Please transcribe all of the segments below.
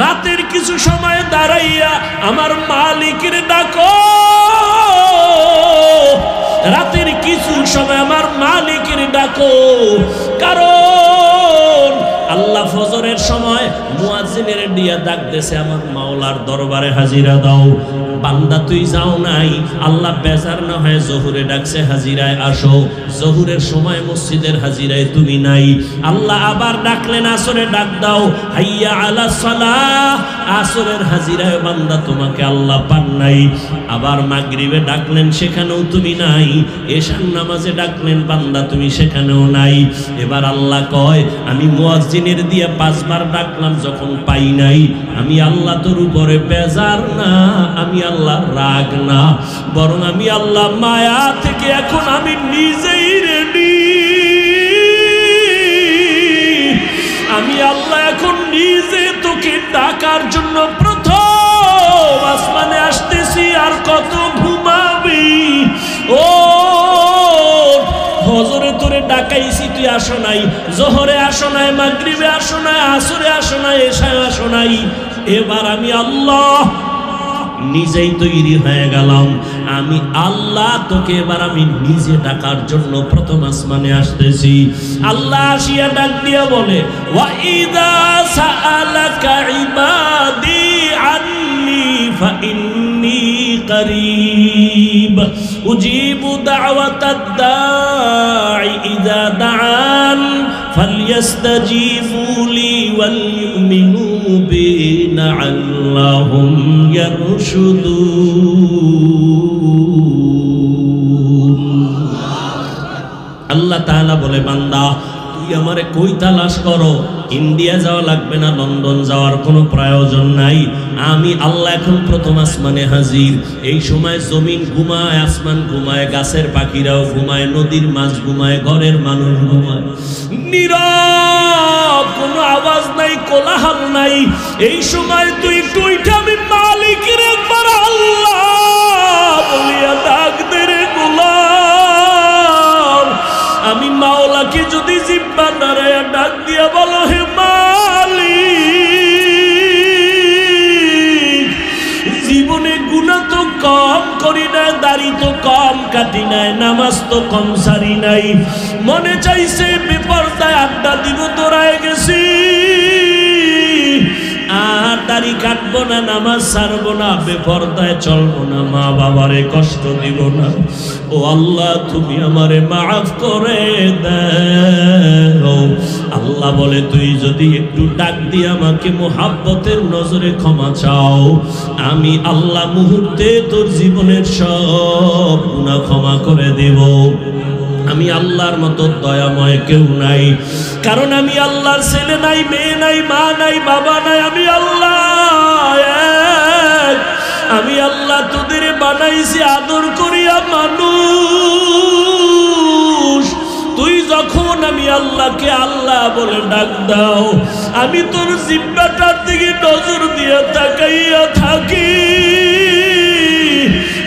রাতের কিছু সময় দাঁড়াইয়া আমার মালিকের ডাকো, রাতের কিছু সময় আমার মালিকের ডাকো। কারণ আল্লাহ ফজরের সময় মুয়াজ্জিনের দিয়া ডাকতেছে, আমার মাওলার দরবারে হাজিরা দাও। বান্দা তুই যাও নাই, আল্লাহ বেজার না হয় জোহরে ডাকছে, হাজিরায় আসো। জোহরের সময় মসজিদের হাজিরায় তুমি নাই, আল্লাহ আবার ডাকলেন আসরে ডাক দাও, হাইয়া আলাস সালাহ। আসরের হাজিরায় বান্দা তোমাকে আল্লাহ পান নাই। আবার মাগরিবে ডাকলেন, সেখানেও তুমি নাই। এশার নামাজে ডাকলেন, বান্দা তুমি সেখানেও নাই। এবার আল্লাহ কয়, আমি মুয়াজ্জিনের দিয়ে 5 বার ডাকলাম, যখন পাই নাই, আমি আল্লাহ তোর উপরে বেজার না, আমি আল্লাহ রাগ না, বরং আমি আল্লাহ মায়া থেকে এখন আমি নিজেই রেডি। আমি আল্লাহ এখন নিজে তোকে ডাকার জন্য প্রথম আসমানে আসতেছি। আর কত ঘুমাবি? ও ফজরে তোরে ডাকাইছি, তুই আসো নাই, জোহরে আসো নাই, মাগরিবে আসো নাই, আসরে আসো নাই, এশায় আসো নাই। এবার আমি আল্লাহ নিজেই তৈরি হয়ে গেলাম। আমি আল্লাহ তোকে এবার আমি নিজে ডাকার জন্য প্রথম আসমানে আসতেছি। আল্লাহ আসিয়া ডাক দিয়া বলে, ওয়া ইযা সাআলাকা ইবাদি আন্নি ফাইন্নী করিব উজিবু দাওয়াতাদ দাঈ ইযা দাআন ফালইস্তাজিবু লি ওয়াল ইউমিনু বি লাআল্লাহুম ইয়ারশুদুন। আল্লাহ তাআলা বলে, বান্দা তুই আমারে কই তালাশ করো? ইন্ডিয়া যাওয়া লাগবে না, লন্ডন যাওয়ার কোনো প্রয়োজন নাই। আমি আল্লাহ এখন প্রথম আসমানে হাজির। এই সময় জমিন ঘুমায়, আসমান ঘুমায়, গাছের পাখিরাও ঘুমায়, নদীর মাছ ঘুমায়, ঘরের মানুষ ঘুমায়, নীরব, কোনো আওয়াজ নাই, কোলাহল নাই। এই সময় তুই একটু উঠে আমি মালিকের একবার আল্লাহ বলিয়া ডাক দে রে গোলাম। আমি মাওলাকে যদি জিব্বা নাড়ায়া ডাক দিয়া বলো, হে মালিক, জীবনে গুনাহ তো কম করি নাই, দাড়ি তো কম কাটি নাই, নামাজ তো কম সারি নাই, মনে চাইছে বেপরদায় আড্ডা দিব, দৌড়ায় গেছি, আর দাড়ি কাটবো না, নামাজ ছাড়বো না, বেপরদায় চলবো না, মা বাবারে কষ্ট দিব না। ও আল্লাহ, তুমি আমারে মাফ করে দাও। আল্লাহ বলে, তুই যদি একটু ডাক দিয়ে আমাকে মুহাব্বতের নজরে ক্ষমা চাও, আমি আল্লাহ মুহূর্তে তোর জীবনের সব গুনাহ ক্ষমা করে দেব। আমি আল্লাহর মতো দয়াময় কেউ নাই, কারণ আমি আল্লাহর ছেলে নাই, মেয়ে নাই, মা নাই, বাবা নাই, আমি আল্লাহ এক। আমি আল্লাহ তোদের বানাইছি আদর করিয়া মানুষ। তুই যখন আমি আল্লাহকে আল্লাহ বলে ডাক দাও, আমি তোর জিব্বাটার দিকে নজর দিয়ে তাকাইয়া থাকি।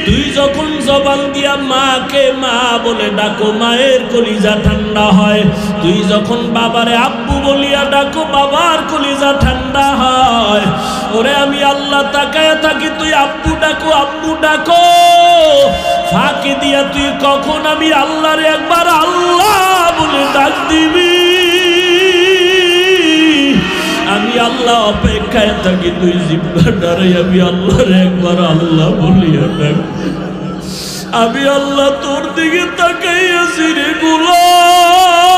তুই যখন জবান দিয়া মাকে মা বলে ডাকো, মায়ের কলিজা ঠান্ডা হয়। তুই যখন বাবারে আব্বু বলিয়া ডাকো, বাবার কলিজা ঠান্ডা হয়। ওরে আমি আল্লাহ তাকায়া থাকি, তুই আব্বু ডাকো, আব্বু ডাকো, ফাঁকি দিয়া তুই কখন আমি আল্লাহরে একবার আল্লাহ বলে ডাক দিবি। আমি আল্লাহ অপেক্ষায় থাকি, তুই জিব্বা ডারে আমি আল্লাহরে একবার আল্লাহ বলিয়া ডাক। আমি আল্লাহ তোর দিকে তাকাইয়াছি রে গোলাম।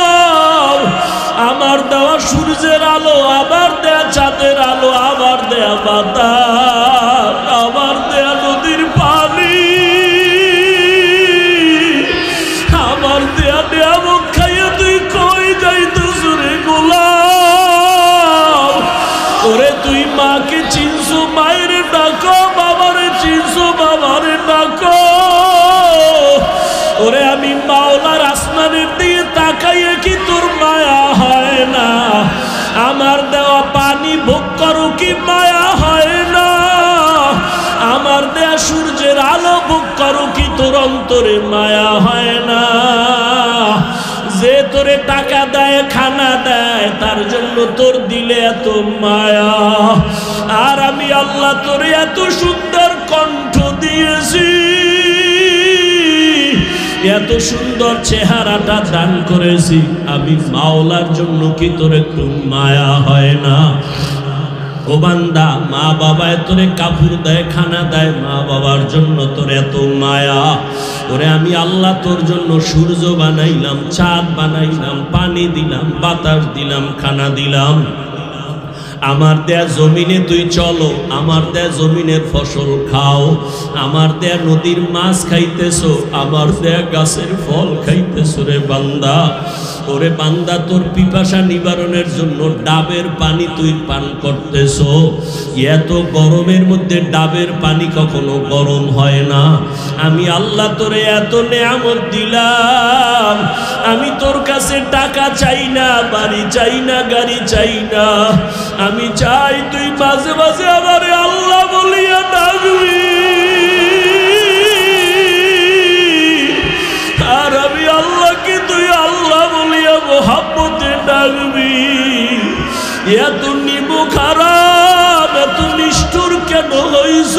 আমার দেওয়া সূর্যের আলো, আবার দেয়া চাঁদের আলো, আবার দেয়া বাতাস, আবার দেয়া নদীর পানি, আমার দেয়া নিয়ামত খাইয়া তুই কই যাইতেছ রে গোলাম? ওরে তুই মাকে চিনছো, মায়ের ডাকো, বাবারে চিনছো, বাবারে ডাকো। ওরে আমি মাওলার আসমানের দিকে তাকাইয়ে কি তোর মায়া হয় না? আমার দেওয়া পানি ভোগ করো কি মায়া হয় না? আমার দেয়া সূর্যের আলো ভোগ করো কি তোর অন্তরে মায়া হয় না? যে তোরে টাকা দেয়, খানা দেয়, তার জন্য তোর দিলে এত মায়া। আর আমি আল্লাহ তোরে এত সুন্দর কণ্ঠ দিয়েছি, এত সুন্দর চেহারাটা দান করেছি, আমি মাওলার জন্য কি তোর একটু মায়া হয় না? ও বান্দা, মা বাবায় তোরে কাপড় দেয়, খানা দেয়, মা বাবার জন্য তোর এত মায়া। ওরে আমি আল্লাহ তোর জন্য সূর্য বানাইলাম, চাঁদ বানাইলাম, পানি দিলাম, বাতাস দিলাম, খানা দিলাম। আমার দেয়া জমিনে তুই চলো, আমার দেয়া জমিনের ফসল খাও, আমার দেয়া নদীর মাছ খাইতেছো, আমার দেয়া গাছের ফল খাইতেছো। রে বান্দা, ওরে বান্দা, তোর পিপাসা নিবারণের জন্য ডাবের পানি তুই পান করতেছো। এত গরমের মধ্যে ডাবের পানি কখনো গরম হয় না। আমি আল্লাহ তোরে এত নেয়ামত দিলাম, আমি তোর কাছে টাকা চাই না, বাড়ি চাই না, গাড়ি চাই না। আমি চাই তুই মাঝে মাঝে আমারে আল্লাহ বলিয়া ডাকবি, আর আমি আল্লাহকে তুই আল্লাহ বলিয়া মোহাব্বতে ডাকবি। এত নিমু খারাপ, এত নিষ্ঠুর কেন হইছ?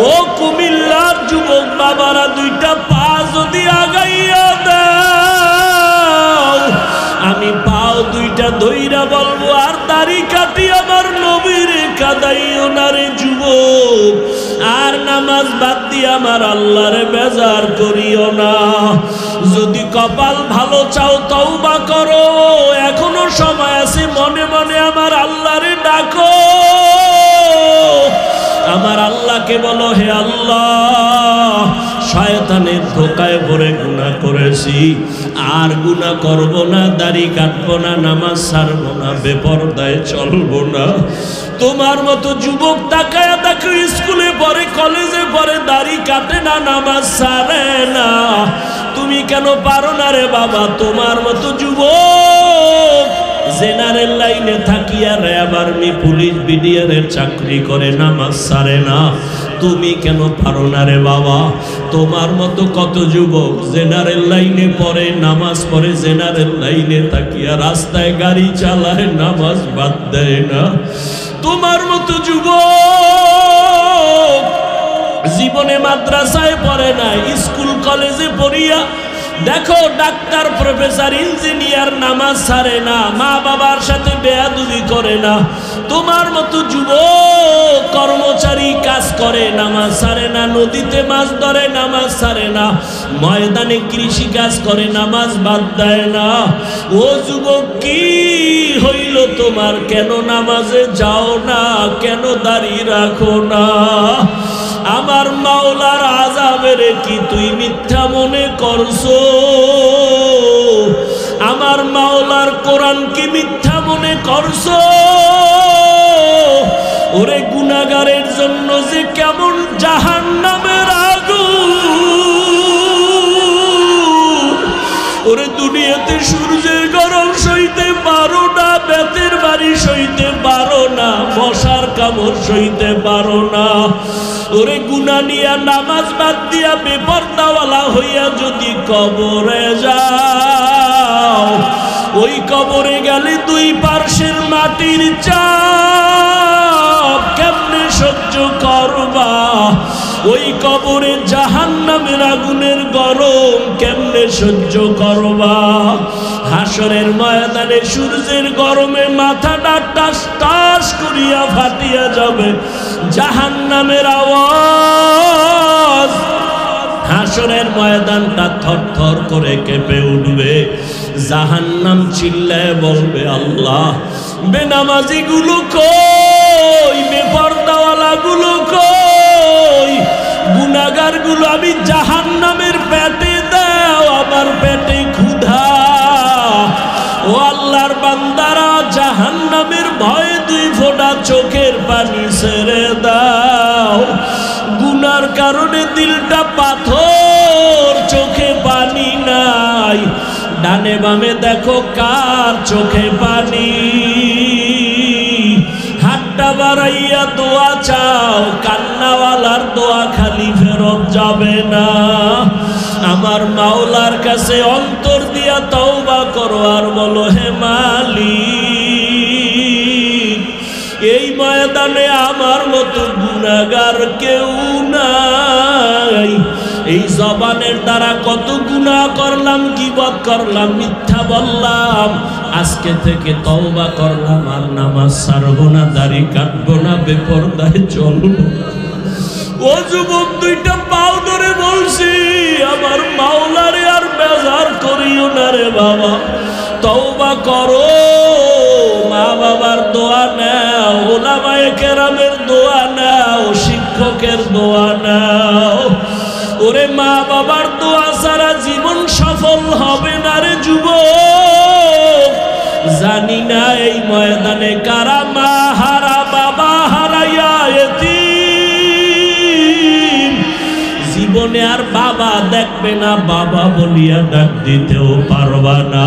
ও কুমিল্লার যুবক বাবারা, দুইটা পা যদি আগাইয়া দাও, আমি পাও দুইটা ধইরা বলবো, আর দাড়ি কাটি আমার নবীর কাদাইও না রে যুবক, আর নামাজ বাদ দিয়ে আমার আল্লাহরে বেজার করিও না। যদি কপাল ভালো চাও তওবা করো, এখনো সময় আছে, মনে মনে আমার আল্লাহরে ডাকো। আমার আল্লাহকে বলো, হে আল্লাহ, শয়তানের ধোকায় পড়ে গুনাহ করেছি, আর গুনাহ করব না, দাড়ি কাটবো না, নামাজ ছাড়বো না, বেপরদায় চলবো না। তোমার মতো যুবক তাকায়া দেখো, স্কুলে পড়ে, কলেজে পড়ে, দাড়ি কাটে না, নামাজ ছাড়ে না। তুমি কেন পারো না রে বাবা? তোমার মতো যুবক জেনারেল লাইনে থাকিয়া র্যাব, আর্মি, পুলিশ, বিডিআরের চাকরি করে, নামাজ ছাড়ে না। তুমি কেন পারো না রে বাবা? তোমার মতো কত যুবক জেনারেল লাইনে পড়ে, নামাজ পড়ে, জেনারেল লাইনে থাকিয়া রাস্তায় গাড়ি চালায়, নামাজ বাদ দেয় না। তোমার মতো যুবক জীবনে মাদ্রাসায় পড়ে না, স্কুল কলেজে পড়িয়া দেখো ডাক্তার, প্রফেসর, ইঞ্জিনিয়ার, নামাজ ছাড়ে না, মা বাবার সাথে বেয়াদবি করে না। তোমার মতো যুবক কর্মচারী কাজ করে, নামাজ ছাড়ে না, নদীতে মাছ ধরে, নামাজ ছাড়ে না, ময়দানে কৃষি কাজ করে, নামাজ বাদ দেয় না। ও যুবক, কি হইল তোমার? কেন নামাজে যাও না? কেন দাড়ি রাখো না? আমার মাওলার আযাবের কি তুই মিথ্যা মনে করছো? আমার মাওলার কোরআন কি মিথ্যা মনে করছো? ওরে গুনাহগারের জন্য যে কেমন জাহান্নামের আগুন, ওরে দুনিয়াতে সূর্যের গরম সইতে পারো না, বেতের বাড়ি সইতে পারো না, মশার কামড় সইতে পারো না। ওরে গুনাহ নিয়া, নামাজ বাদ দিয়া, বেপরদাওয়ালা হইয়া যদি কবরে যাও, ওই কবরে গেলে দুই পার্শ্বের মাটির চাপ কেমনে সহ্য করবা? ওই কবরে জাহান্নামের আগুনের গরম কেমনে সহ্য করবা? হাসরের ময়দানে সূর্যের গরমে মাথাটা টাস টাস করিয়া ফাটিয়া যাবে, জাহান্নামের আওয়াজ। হাসরের ময়দানটা থরথর করে কেঁপে উঠবে, জাহান্নাম চিল্লায় বলবে, আল্লাহ, বেনামাজি গুলো কই? বেপরদাওয়ালা গুলো কই? গুনাহগার গুলো আমি জাহান্নামের পেটে দাও, আমার পেটে ক্ষুধা। ও আল্লাহর বান্দারা, জাহান্নামের ভয়ে দুই ফোঁটা চোখের পানি ছেড়ে দাও। গুনার কারণে দিলটা পাথর, চোখে পানি নাই। ডানে বামে দেখো কার চোখে পানি। হাতটা বাড়াইয়া দোয়া চাও, কান্নাওয়ালার দোয়া খালি ফেরত যাবে না। আমার মাওলার কাছে অন্তর দিয়া তওবা করো আর বলো, হে মালিক, এই ময়দানে আমার মতো গুনাহগার কেউ নাই। এই জবানের দ্বারা কত গুনাহ করলাম, গীবত করলাম, মিথ্যা বললাম। আজকে থেকে তওবা করলাম, আর নামাজ ছাড়বো না, দাড়ি কাটবো না, বেপরদায় চলবো। ও যুবক, দুইটা পাও ধরে বলছি, আমার মাওলারে আর বেজার করিও না রে বাবা। তওবা করো, মা বাবার দোয়া নাও, ওলামায়ে কেরামের দোয়া নাও, শিক্ষকের দোয়া নাও। ওরে মা বাবার দোয়া ছাড়া জীবন সফল হবে না রে যুবক। জানি না এই ময়দানে কারা মা হারা, বাবা হারাইয়া এতিম, জীবনে আর বাবা দেখবে না, বাবা বলিয়া ডাক দিতেও পারবা না।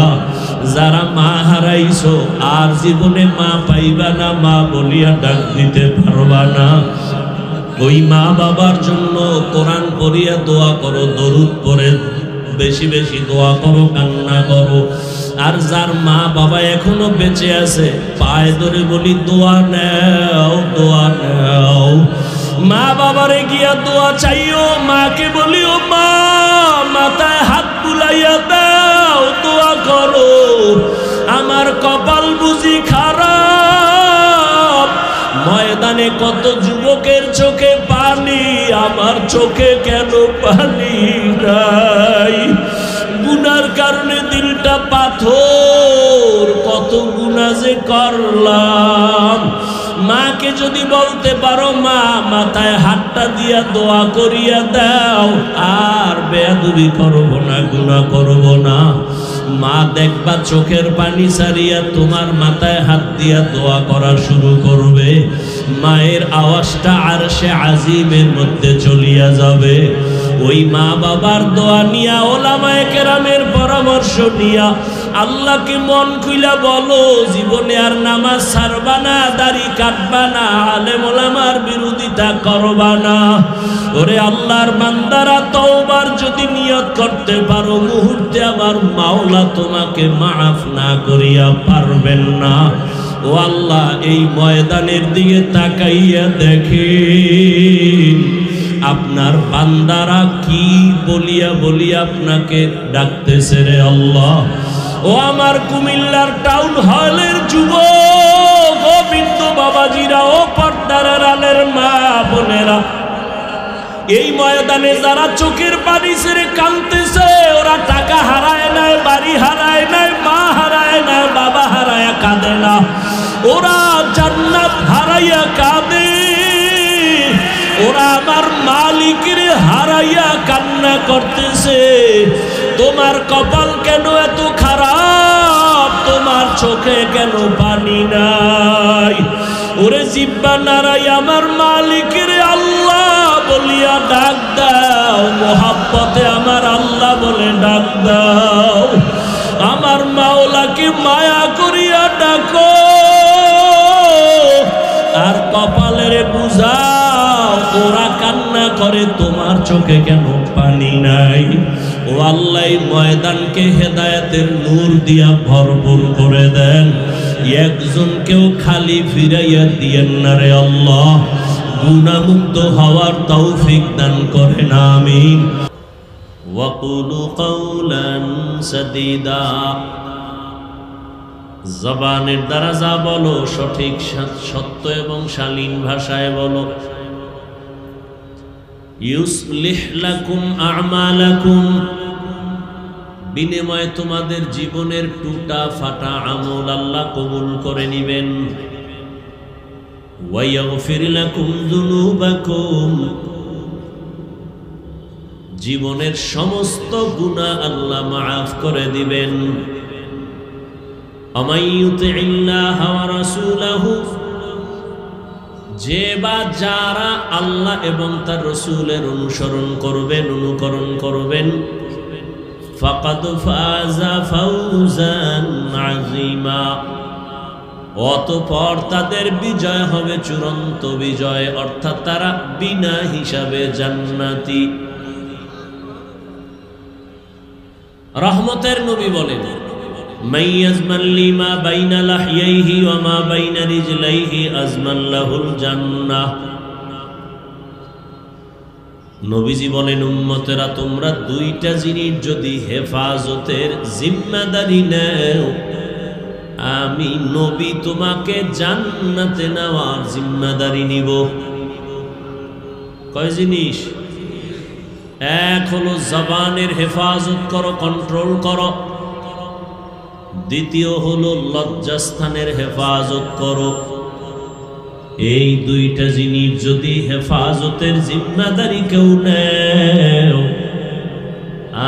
যারা মা হারাইছো আর জীবনে মা পাইবা না, মা বলিয়া ডাক দিতে পারবা না। ওই মা বাবার জন্য কোরআন পড়িয়া দোয়া করো, দরুদ পড়ে বেশি বেশি দোয়া করো, কান্না করো। আর যার মা বাবা এখনো বেঁচে আছে, পায়ে ধরে বলি দোয়া নাও, দোয়া নাও। মা বাবারে গিয়া দোয়া চাইও, মাকে বলিও মা মাথায় হাত বুলাইয়া দাও, দোয়া করো। আমার কপাল বুঝি খারাপ, ময়দানে কত যুবকের চোখে পানি, আমার চোখে কেন পানি নাই? গুনার কারণে দিলটা পাথর, কত গুনাহ যে করলাম। মাকে যদি বলতে পারো মা মাথায় হাতটা দিয়া দোয়া করিয়া দাও, আর বেয়াদবি করব না, গুনাহ করব না। মা দেখবা চোখের পানি ছাড়িয়া তোমার মাথায় হাত দিয়া দোয়া করা শুরু করবে। মায়ের আওয়াজটা আরশে আজিমের মধ্যে চলিয়া যাবে। ওই মা বাবার দোয়া নিয়া, ওলামায়ে কেরামের পরামর্শ নিয়া আল্লাহকে মন খুইলা বলো, জীবনে আর নামাজ ছাড়বা না, দাড়ি কাটবা না, আলেম ওলামার বিরোধিতা করবা না। ওরে আল্লাহর বান্দারা, তওবার যদি নিয়ত করতে পারো, মুহূর্তে আমার মাওলা তোমাকে মাফ না করিয়া পারবেন না। ও আল্লাহ, এই ময়দানের দিকে তাকাইয়া দেখেন আপনার বান্দারা কি বলিয়া বলিয়া আপনাকে ডাকতেছে রে আল্লাহ। ও আমার কুমিল্লার টাউন হলের যুবক, ও বৃদ্ধ বাবাজিরা, ও পর্দার আড়ালের মা বোনেরা, এই ময়দানে যারা চোখের পানি ছেড়ে কাঁদতেছে, ওরা টাকা হারায় নাই, বাড়ি হারায় নাই, মা হারায় নাই, বাবা হারায় কাঁদে না, ওরা জান্নাত হারাইয়া কাঁদে। ওরা আমার মালিকের হারাইয়া কান্না করতেছে। তোমার কপাল কেন এত খারাপ? তোমার চোখে কেন পানি নাই? ওরে জিব্বা নারাই আমার মালিকের আল্লাহ বলিয়া ডাক দাও, মোহাব্বতে আমার আল্লাহ বলে ডাক দাও। আমার মাওলাকে মায়া করিয়া ডাকো, আর কপালের বুঝাও। ওরা কান্না করে, তোমার চোখে কেন পানি নাই? ও আল্লাহ, ময়দানকে হেদায়েতের নূর দিয়া ভরপুর করে দেন। একজনকেও খালি ফিরাইয়া দিয়েন না রে আল্লাহ। গুনাহমুক্ত হওয়ার তৌফিক দান করেন, আমিন। ওয়াকুলু কাওলান সাদীদা, জবানের দ্বারা যা বলো সঠিক, সত্য এবং শালীন ভাষায় বলো। ইউসলিহ লাকুম আমালাকুম, বিনিময়ে তোমাদের জীবনের টুটা ফাটা আমল আল্লাহ কবুল করে নিবেন। ওয়ায়াগফির লাকুম যুনুবাকুম, জীবনের সমস্ত গুনাহ আল্লাহ মাফ করে দিবেন। আমাইয়ুতিল্লাহ ওয়া রাসূলাহু, যে বা যারা আল্লাহ এবং তার রাসূলের অনুসরণ করবেন, অনুকরণ করবেন, ফাকাদ ফাযা ফাওজান আযীমা, অতঃপর তাদের বিজয় হবে চূড়ান্ত বিজয়, অর্থাৎ তারা বিনা হিসাবে জান্নাতি। রহমতের নবী বলেন, মান ইয়াজমান লিমা বাইনা লাহইহি ওয়া মা বাইনা রিজলাইহি আজমান লাহুল জান্নাহ। নবীজি বলেন, উম্মতেরা তোমরা দুইটা জিনিস যদি হেফাজতের জিম্মাদারি নেও, আমি নবী তোমাকে জান্নাতে নেওয়ার জিম্মাদারি নিব। কয় জিনিস? এক হলো জবানের হেফাজত করো, কন্ট্রোল করো। দ্বিতীয় হলো লজ্জাস্থানের হেফাজত করো। এই দুইটা জিনিস যদি হেফাজতের জিম্মাদারি কেউ নেও,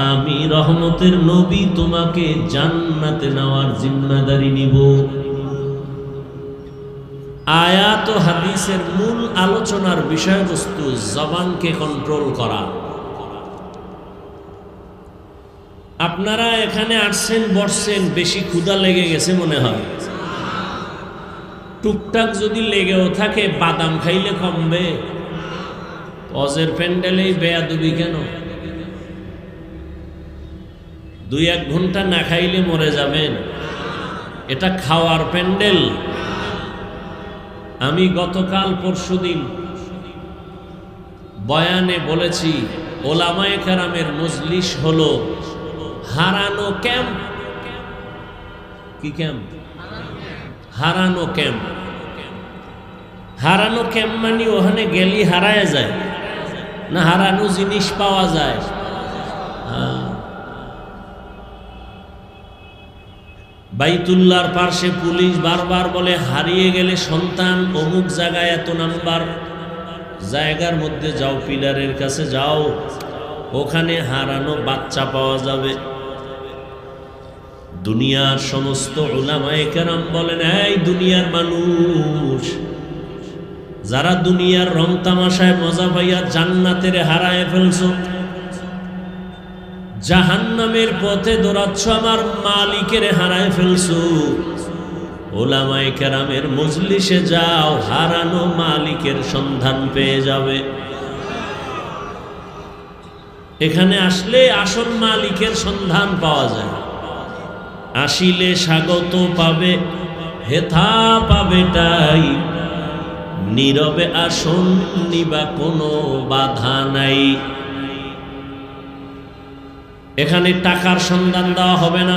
আমি রহমতের নবী তোমাকে জান্নাতে নেওয়ার জিম্মাদারি নিব। আয়াত ও হাদিসের মূল আলোচনার বিষয়বস্তু জবানকে কন্ট্রোল করা। আপনারা এখানে আসছেন, বসছেন, বেশি ক্ষুধা লেগে গেছে মনে হয়। টুকটাক যদি লেগেও থাকে, বাদাম খাইলে কমবে? অজের প্যান্ডেলেই বেয়াদবি কেন? 2-1 ঘন্টা না খাইলে মরে যাবেন? এটা খাওয়ার প্যান্ডেল? আমি গতকাল পরশুদিন বয়ানে বলেছি, ওলামায়ে কেরামের মজলিস হলো হারানো ক্যাম্প। কি ক্যাম্প? হারানো ক্যাম্প। হারানো ক্যাম্প মানে ওখানে গেলি হারায় যায় না, হারানো জিনিস পাওয়া যায়? বাইতুল্লাহর পাশে পুলিশ বারবার বলে, হারিয়ে গেলে সন্তান অমুক জায়গায় এত নাম্বার জায়গার মধ্যে যাও, পিলারের কাছে যাও, ওখানে হারানো বাচ্চা পাওয়া যাবে। দুনিয়ার সমস্ত উলামায়ে কেরাম বলেন, এই দুনিয়ার মানুষ যারা দুনিয়ার রং তামাশায় মজা পাইয়া জান্নাতের হারায় ফেলছো, জাহান্নামের পথে দৌড়াচ্ছ, আমার মালিকের হারায় ফেলছো, উলামায়ে কেরামের মজলিসে যাও, হারানো মালিকের সন্ধান পেয়ে যাবে। এখানে আসলে আসল মালিকের সন্ধান পাওয়া যায়। আসিলে স্বাগত পাবে, হেথা পাবে তাই, নীরবে আসন নিবা কোনো বাধা নাই। এখানে টাকার সন্ধান দেওয়া হবে না,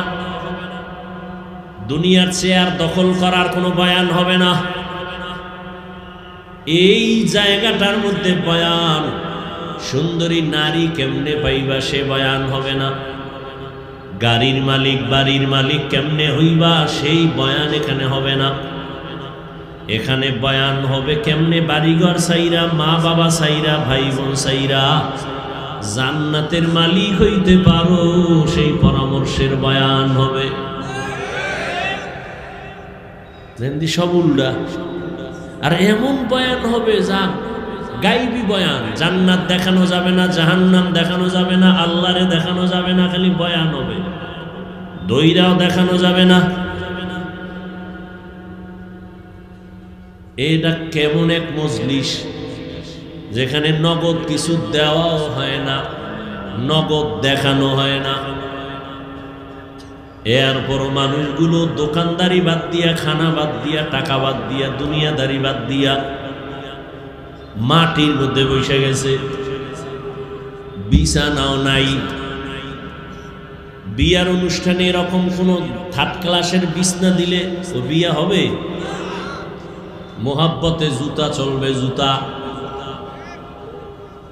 দুনিয়ার চেয়ার দখল করার কোনো বয়ান হবে না। এই জায়গাটার মধ্যে বয়ান, সুন্দরী নারী কেমনে পাইবা সে বয়ান হবে না। গাড়ির মালিক, বাড়ির মালিক কেমনে হইবা সেই বয়ান এখানে হবে না। এখানে বয়ান হবে কেমনে বাড়িঘর সাইরা, মা বাবা সাইরা, ভাই বোন সাইরা জান্নাতের মালিক হইতে পারো, সেই পরামর্শের বয়ান হবে। সব উল্টা। আর এমন বয়ান হবে যা গাইবি বয়ান, জান্নাত দেখানো যাবে না, জাহান্নাম দেখানো যাবে না, আল্লাহরে দেখানো যাবে না, খালি বয়ান হবে, দইরাও দেখানো যাবে না। এটা কেমন এক মজলিস যেখানে নগদ কিছু দেওয়াও হয় না, নগদ দেখানো হয় না। এরপরও মানুষগুলো দোকানদারি বাদ দিয়া, খানা বাদ দিয়া, টাকা বাদ দিয়া, দুনিয়াদারি বাদ দিয়া মাটির মধ্যে বসে গেছে। বিছানাও নাই। বিয়ার অনুষ্ঠানে এরকম কোনো থার্ড ক্লাসের বিছনা দিলে ও বিয়া হবে? মোহাব্বতে জুতা চলবে, জুতা।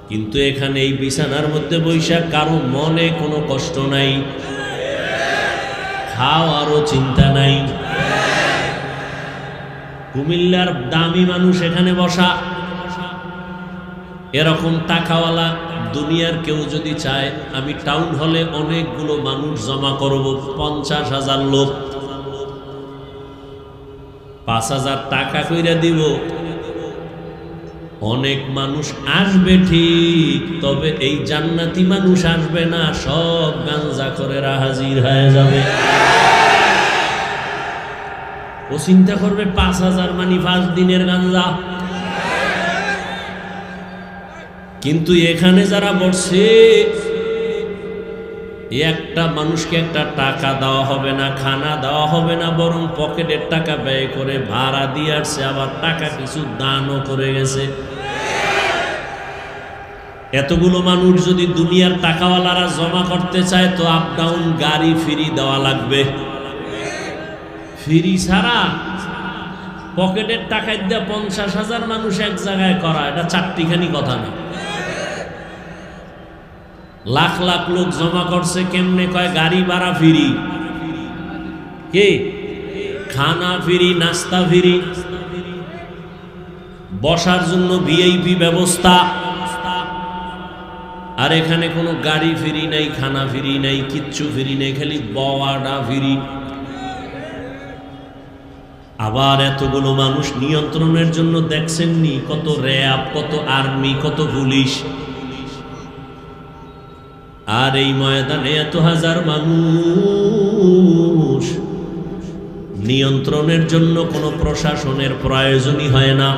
কিন্তু এখানে এই বিছানার মধ্যে বৈশা কারো মনে কোনো কষ্ট নাই, খাওয়ারও চিন্তা নাই। কুমিল্লার দামি মানুষ এখানে বসা। এরকম টাকাওয়ালা দুনিয়ার কেউ যদি চায়, আমি টাউন হলে অনেকগুলো মানুষ জমা করব, 50,000 লোক, 5,000 টাকা কইরা দিব, অনেক মানুষ আসবে ঠিক, তবে এই জান্নাতি মানুষ আসবে না, সব গাঞ্জা করে হাজির হয়ে যাবে। ও চিন্তা করবে 5,000 মানে 5 দিনের গাঞ্জা। কিন্তু এখানে যারা বসছে একটা মানুষকে একটা টাকা দেওয়া হবে না, খানা দেওয়া হবে না, বরং পকেটের টাকা ব্যয় করে ভাড়া দিয়ে আসছে, আবার টাকা কিছু দানও করে গেছে। এতগুলো মানুষ যদি দুনিয়ার টাকাওয়ালারা জমা করতে চায় তো আপ ডাউন গাড়ি ফ্রি দেওয়া লাগবে। ফ্রি ছাড়া পকেটের টাকা দিয়ে 50,000 মানুষ এক জায়গায় করা, এটা চারটিখানি কথা না। লাখ লাখ লোক জমা করছে, কেমনে কয় গাড়ি ভাড়া ফ্রি, কি খানা ফ্রি, নাস্তা ফ্রি, বসার জন্য ভিআইপি ব্যবস্থা। আর এখানে কোনো গাড়ি ফ্রি নাই, খানা ফ্রি নাই, কিচ্ছু ফ্রি নেই, খালি বওয়াটা ফ্রি। আবার এতগুলো মানুষ নিয়ন্ত্রণের জন্য দেখছেননি কত র্যাব, কত আর্মি, কত পুলিশ। আর এই ময়দানে এত হাজার মানুষ, নিয়ন্ত্রণের জন্য কোনো প্রশাসনের প্রয়োজনই হয় না।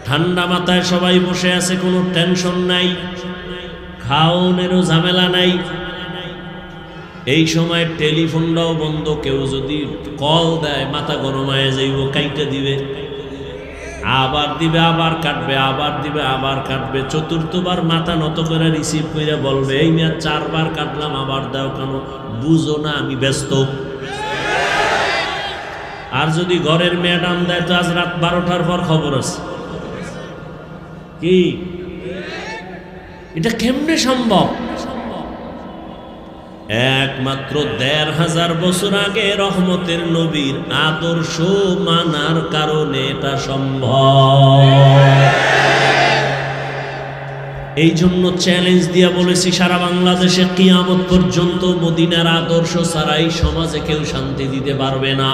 ঠান্ডা মাথায় সবাই বসে আছে, কোনো টেনশন নাই, খাওয়ানোরও ঝামেলা নাই। এই সময় টেলিফোনটাও বন্ধ, কেউ যদি কল দেয় মাথা গরম হয়ে যাইব, কাইটে দিবে, আবার দিবে, আবার কাটবে, আবার দিবে, আবার কাটবে। চতুর্থবার মাথা নত করে রিসিভ করে বলবে, এই মেয়ে 4 বার কাটলাম, আবার দাও কেন, বুঝো না আমি ব্যস্ত। আর যদি ঘরের ম্যাডাম দেয় তো আজ রাত 12টার পর খবর আছে। কি এটা কেমনে সম্ভব? একমাত্র 1500 বছর আগে রহমতের নবীর আদর্শ মানার কারণে এটা সম্ভব। এই জন্য চ্যালেঞ্জ দিয়ে বলেছি, সারা বাংলাদেশে কিয়ামত পর্যন্ত মদিনার আদর্শ ছাড়াই সমাজে কেউ শান্তি দিতে পারবে না।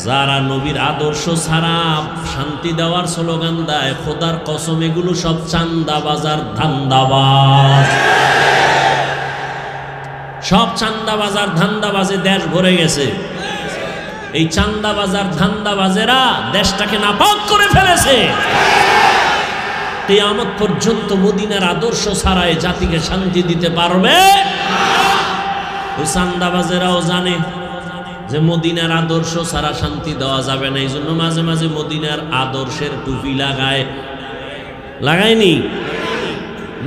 যারা নবীর আদর্শ ছাড়া শান্তি দেওয়ার স্লোগান দেয়, খোদার কসম এগুলো সব চান্দাবাজ আর ধান্দাবাজ। সব চান্দাবাজ আর ধান্দাবাজে দেশ ভরে গেছে। এই চান্দাবাজ আর ধান্দাবাজেরা দেশটাকে নাপাক করে ফেলেছে। কিয়ামত পর্যন্ত মদিনার আদর্শ ছাড়াই জাতিকে শান্তি দিতে পারবে। ওই চান্দাবাজেরাও জানে যে মদিনার আদর্শ ছাড়া শান্তি দেওয়া যাবে না, এই জন্য মাঝে মাঝে মদিনার আদর্শের টুপি লাগায়নি।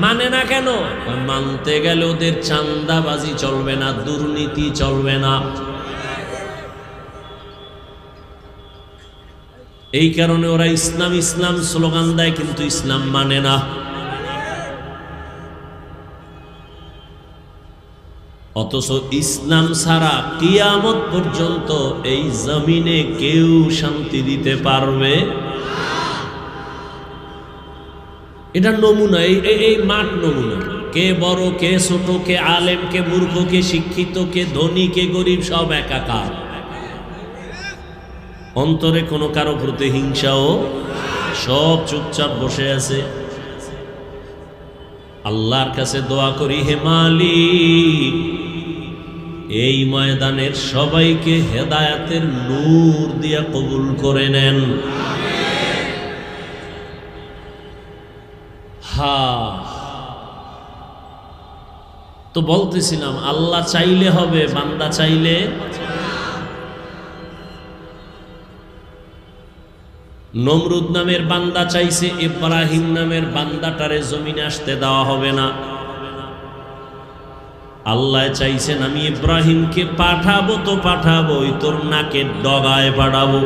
মানে না কেন? মানতে গেলে ওদের চান্দাবাজি চলবে না, দুর্নীতি চলবে না। এই কারণে ওরা ইসলাম ইসলাম স্লোগান দেয়, কিন্তু ইসলাম মানে না। অথচ ইসলাম ছাড়া কিয়ামত পর্যন্ত এই জমিনে কেউ শান্তি দিতে পারবে। এটা নমুনা, এই মাঠ নমুনা। কে বড়, কে ছোট, কে আলেম, কে মূর্খ, কে শিক্ষিত, কে ধনী, কে গরিব, সব একাকার। অন্তরে কোনো কারো প্রতি হিংসাও, সব চুপচাপ বসে আছে। আল্লাহর কাছে দোয়া করি, হে মালিক, এই ময়দানের সবাইকে হেদায়েতের নূর দিয়ে কবুল করে নেন। তো বলতেছিলাম, আল্লাহ চাইলে হবে, বান্দা চাইলে। নমরুদ নামের বান্দা চাইছে, ইব্রাহিম নামের বান্দাটারে জমিনে আসতে দেওয়া হবে না। আল্লাহ চাইছেন আমি ইব্রাহিমকে পাঠাবো তো পাঠাবোই, তোর নাকের ডগায় পাঠাবো।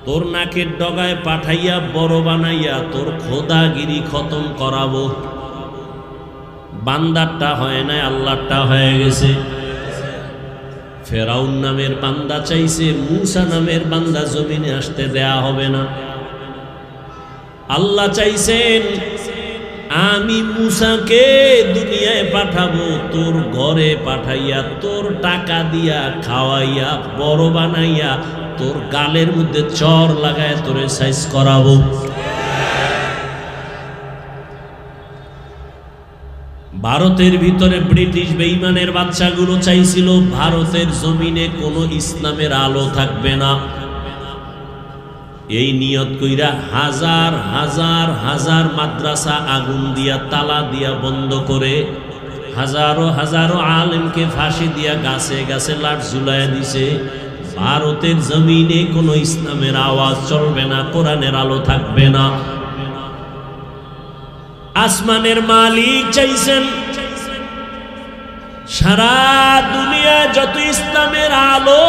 তোর নাকের ডগায় পাঠাইয়া বড় বানাইয়া তোর খোদাগিরি খতম করাবো। বান্দারটা হয় না, আল্লাহটা হয়ে গেছে। ফেরাউন নামের বান্দা চাইছে, মূসা নামের বান্দা জমিনে আসতে দেয়া হবে না। আল্লাহ চাইছেন আমি মূসাকে দুনিয়ায় পাঠাবো, তোর ঘরে পাঠাইয়া তোর টাকা দিয়া খাওয়াইয়া বড় বানাইয়া তোর গালের মধ্যে চর লাগায় তোরে সাইজ করাবো। ভারতের ভিতরে ব্রিটিশ বেঈমানের বাচ্চাগুলো চাইছিল ভারতের জমিনে কোনো ইসলামের আলো থাকবে না। এই নিয়ত কইরা হাজার হাজার হাজার মাদ্রাসা আগুন দিয়া তালা দিয়া বন্ধ করে হাজারো হাজারো আলেমকে ফাঁসি দিয়া গাছে গাছে লাট ঝুলাইয়া দিছে। ভারতের জমিনে কোনো ইসলামের আওয়াজ চলবে না, কোরআনের আলো থাকবে না। আসমানের মালিক চাইছেন সারা দুনিয়ায় যত ইসলামের আলো,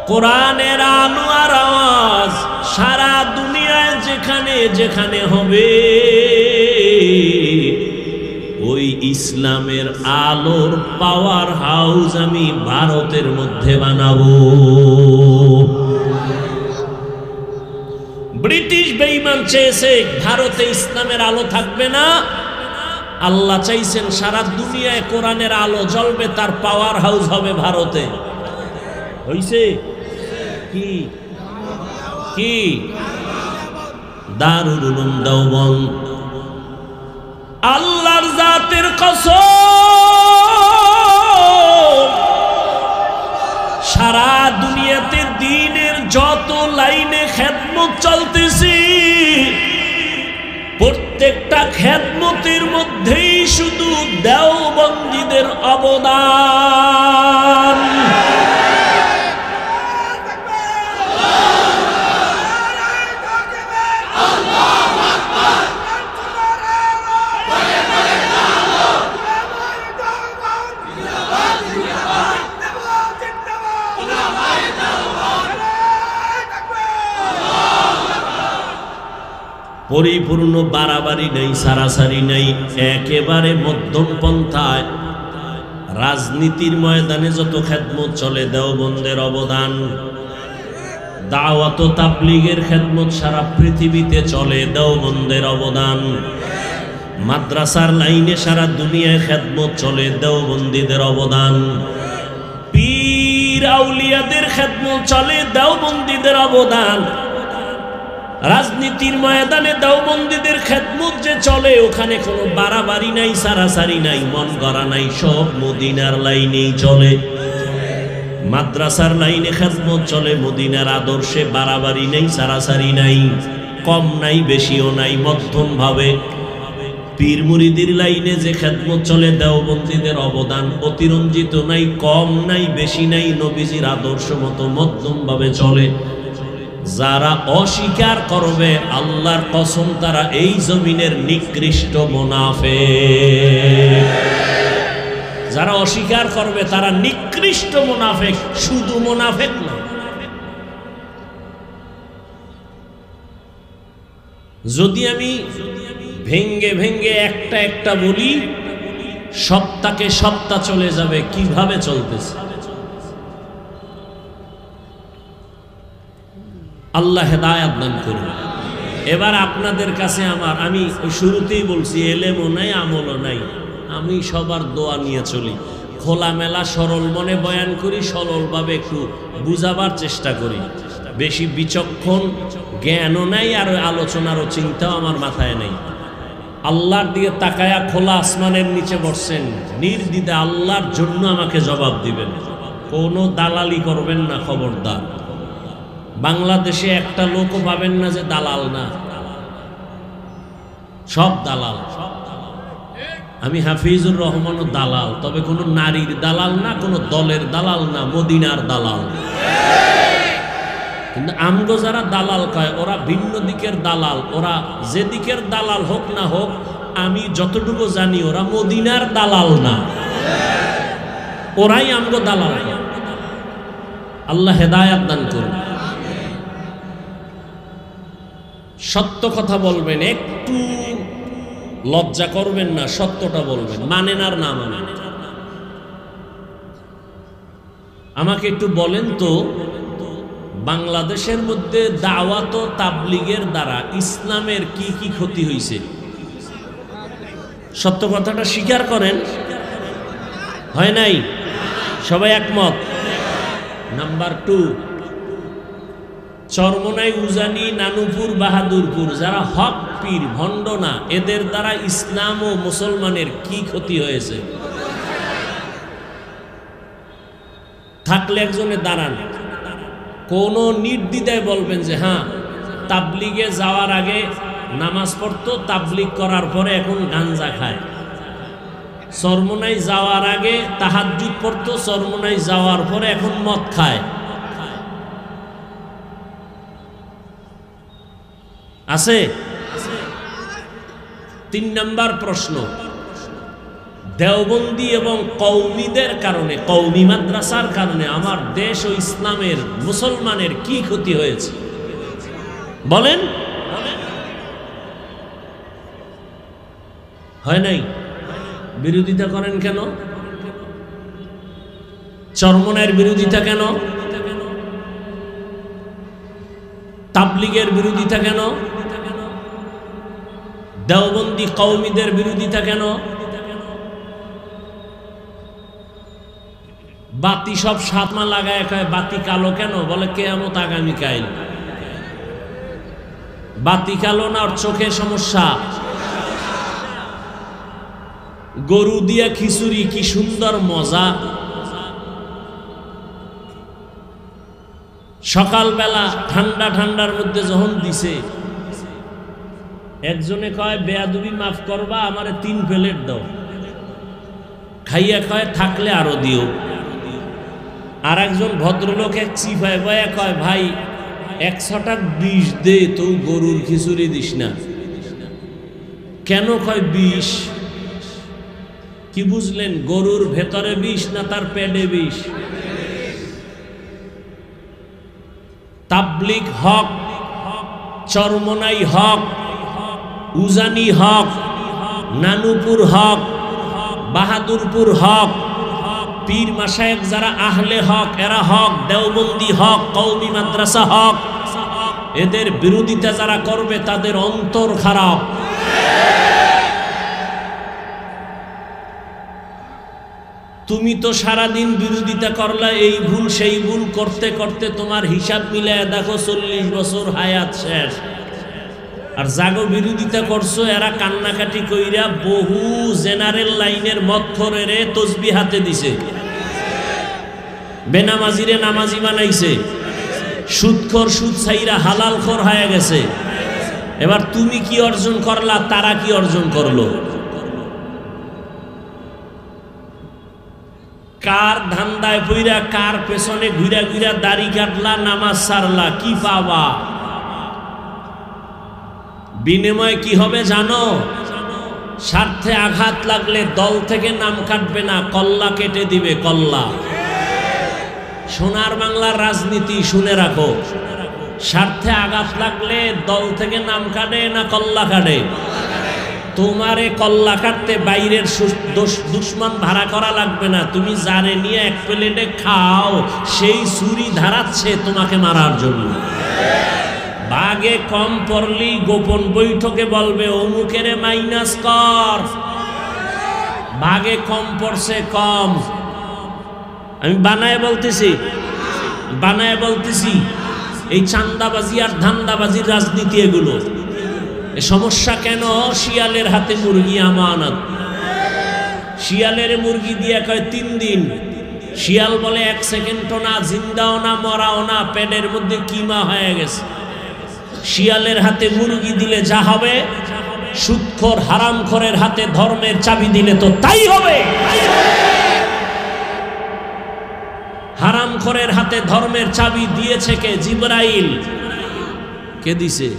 কোরআনের আলো আর আওয়াজ সারা দুনিয়ায় যেখানে যেখানে হবে, ওই ইসলামের আলোর পাওয়ার হাউস আমি ভারতের মধ্যে বানাবো। ব্রিটিশ বেঈমান চেয়েছে ভারতে ইসলামের আলো থাকবে না, আল্লাহ চাইছেন সারা দুনিয়ায় কোরআনের আলো জ্বলবে, তার পাওয়ার হাউস হবে ভারতে। হইছে কি কি দারুল উলুম দেওবন্দ। আল্লাহর জাতের কসম, সারা দুনিয়াতে দ্বীনের যত লাইনে খেদমত চলতেছে, প্রত্যেকটা খেদমতের মধ্যেই শুধু দেওবন্দীদের অবদান। পরিপূর্ণ বাড়াবাড়ি নেই, সারাসারি নেই, একেবারে মধ্যম পন্থায়। রাজনীতির ময়দানে যত খেদমত চলে দেওবন্দের অবদান, দাওয়াত ও তাবলীগের খেদমত সারা পৃথিবীতে চলে দেওবন্দের অবদান, মাদ্রাসার লাইনে সারা দুনিয়ায় খেদমত চলে দেওবন্দীদের অবদান, পীর আউলিয়াদের খেদমত চলে দেওবন্দীদের অবদান। রাজনীতির ময়দানে দেওবন্দীদের খেদমত যে চলে, ওখানে কোনো বাড়াবাড়ি নাই, সারাসারি নাই, মন গড়া নাই, সব মদিনার লাইনেই চলে। মাদ্রাসার লাইনে খেদমত চলে মদিনার আদর্শে, বাড়াবাড়ি নেই, সারাসারি নাই, কম নাই বেশিও নাই, মধ্যম ভাবে। পীর মুরিদির লাইনে যে খেদমত চলে, দেওবন্দীদের অবদান অতিরঞ্জিত নাই, কম নাই বেশি নাই, নবীজির আদর্শ মতো মধ্যম ভাবে চলে। যারা অস্বীকার করবে আল্লাহর কসম, তারা এই জমিনের নিকৃষ্ট মুনাফিক। যারা অস্বীকার করবে তারা নিকৃষ্ট মুনাফিক, শুধু মুনাফিক না। যদি আমি ভেঙ্গে ভেঙ্গে একটা একটা বলি, সপ্তাহকে সপ্তাহ চলে যাবে কিভাবে চলতেছে। আল্লাহ হেদায়াত দান করুন। এবার আপনাদের কাছে আমি শুরুতেই বলছি, এলেমও নাই আমলও নাই, আমি সবার দোয়া নিয়ে চলি, খোলামেলা সরল মনে বয়ান করি, সরলভাবে একটু বুঝাবার চেষ্টা করি। বেশি বিচক্ষণ জ্ঞানও নাই, আর আলোচনারও চিন্তাও আমার মাথায় নেই। আল্লাহর দিকে তাকায়া খোলা আসমানের নিচে বসছেন, নির্দ্বিধা আল্লাহর জন্য আমাকে জবাব দিবেন, কোনো দালালি করবেন না, খবরদার। বাংলাদেশে একটা লোকও পাবেন না যে দালাল না, সব দালাল। আমি হাফিজুর রহমানও দালাল, তবে কোনো নারীর দালাল না, কোনো দলের দালাল না, মদিনার দালাল। কিন্তু আমগো যারা দালাল কয়, ওরা ভিন্ন দিকের দালাল। ওরা যে দিকের দালাল হোক না হোক, আমি যতটুকু জানি ওরা মদিনার দালাল না, ওরাই আমগো দালাল। আল্লাহ হেদায়াত দান করুন। সত্য কথা বলবেন, একটু লজ্জা করবেন না, সত্যটা বলবেন, মানেন আর না মানেন। আমাকে একটু বলেন তো, বাংলাদেশের মধ্যে দাওয়াত ও তাবলীগের দ্বারা ইসলামের কি কি ক্ষতি হয়েছে? সত্য কথাটা স্বীকার করেন। হয় নাই? সবাই একমত? নাম্বার 2, চরমনাই, উজানি, নানুপুর, বাহাদুরপুর যারা হক পীর ভণ্ড না, এদের দ্বারা ইসলাম ও মুসলমানের কি ক্ষতি হয়েছে? থাকলে একজনে দাঁড়ান, কোনো নির্দ্বিধায় বলবেন যে হ্যাঁ, তাবলিগে যাওয়ার আগে নামাজ পড়তো, তাবলিগ করার পরে এখন গাঞ্জা খায়। চরমোনাই যাওয়ার আগে তাহাজ্জুদ পড়তো, চরমোনাই যাওয়ার পরে এখন মদ খায়। আছে? 3 নম্বর প্রশ্ন, দেওবন্দি এবং কওমিদের কারণে, কওমি মাদ্রাসার কারণে আমার দেশ ও ইসলামের মুসলমানের কি ক্ষতি হয়েছে বলেন? হয় নাই? বিরোধিতা করেন কেন? চরমোনাইয়ের বিরোধিতা কেন? তাবলিগের বিরোধিতা কেন? দেওবন্দি কওমিদের বিরোধিতা কেন? বাতি সব সাতমা লাগায় কয় বাতি কালো কেন? বলে কিয়ামত আগামীকাল। বাতি কালো না, ওর চোখে সমস্যা। গরু দিয়া খিচুড়ি, কি সুন্দর মজা। সকালবেলা ঠান্ডা ঠান্ডার মধ্যে যখন দিছে, একজনে কয় বেয়াদবি মাফ করবা, আমারে 3 প্লেট দাও। খাইয়া কয় থাকলে আরো দিও। আর একজন ভদ্রলোক এক চিপায় বয়া কয় ভাই 100 টাকা বিষ দে, তো গরুর খিচুড়ি দিস না কেন? কয় বিষ। কি বুঝলেন? গরুর ভেতরে বিষ না তার পেটে বিষ? তাবলিগ হক, চরমোনাই হক, উজানি হক, নানুপুর হক, বাহাদুরপুর হক, পীর মাশায়েখ যারা আহলে হক এরা হক, দেওবন্দি হক, কওমি মাদ্রাসা হক, এদের বিরোধিতা যারা করবে তাদের অন্তর খারাপ। তুমি তো সারাদিন বিরোধিতা করলা, এই ভুল সেই ভুল করতে করতে তোমার হিসাব মিলায় দেখো 40 বছর হায়াত শেষ। আর জাগো বিরোধিতা করছো, এরা কান্নাকাটি কইরা বহু জেনারেল লাইনের মতখরেরে তসবিহ হাতে দিছে, বেনামাজিরে নামাজি বানাইছে, সুদখোর সুদ ছাইরা হালালখোর হয়ে গেছে। এবার তুমি কি অর্জন করলা, তারা কি অর্জন করলো? কার ধান্দায় পইরা, কার পেছনে ঘুরা ঘুরা দাড়ি কাটলা, নামাজ সারলা, কি পাবা? বিনিময় কি হবে জানো? স্বার্থে আঘাত লাগলে দল থেকে নাম কাটবে না, কল্লা কেটে দিবে, কল্লা। সোনার বাংলার রাজনীতি শুনে রাখো, স্বার্থে আঘাত লাগলে দল থেকে নাম কাটে না কল্লা কাটে? তোমারে কল্লা কাটতে বাইরের দুশ্মন ভাড়া করা লাগবে না, তুমি যারে নিয়ে 1 প্লেটে খাও সেই ছুরি ধারাচ্ছে তোমাকে মারার জন্য। বাগে কম পড়লি গোপন বৈঠকে বলবে অমুকেরে মাইনাস কর, বাগে কম পড়ছে কম। আমি বানায় বলতেছি এই চান্দাবাজি আর ধান্দাবাজির রাজনীতি এগুলো। সমস্যা কেন? শিয়ালের হাতে মুরগি আমানত। শিয়ালের মুরগি দিয়ে কয় 3 দিন। শিয়াল বলে 1 সেকেন্ডও না, জিন্দাও না, মরাও না, পেটের মধ্যে কিমা হয়ে গেছে। শিয়ালের হাতে মুরগি দিলে যা হবে, সুদখোর হারামখোরের হাতে ধর্মের চাবি দিলে তো তাই হবে। হারামখোরের হাতে ধর্মের চাবি দিয়েছে কে? জিবরাইল। কে দিছে?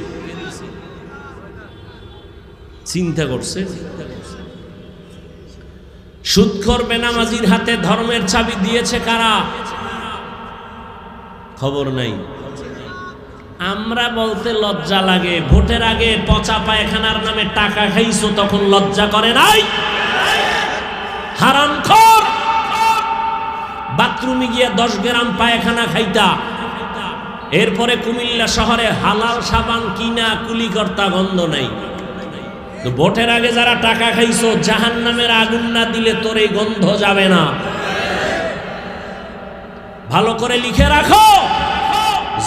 চিন্তা করছে? সুদখোর বেনামাজির হাতে ধর্মের চাবি দিয়েছে কারা? খবর নাই। আমরা বলতে লজ্জা লাগে। ভোটের আগে পচা পায়খানার নামে টাকা খাইছো, তখন লজ্জা করে নাই? হারামখোর, বাথরুমে গিয়ে 10 গ্রাম পায়খানা খাইতা, এরপরে কুমিল্লা শহরে হালাল সাবান কিনা কুলি কর্তা, গন্ধ নাই। তো ভোটের আগে যারা টাকা খাইছো, জাহান্নামের আগুন না দিলে তোর এই গন্ধ যাবে না। ভালো করে লিখে রাখো,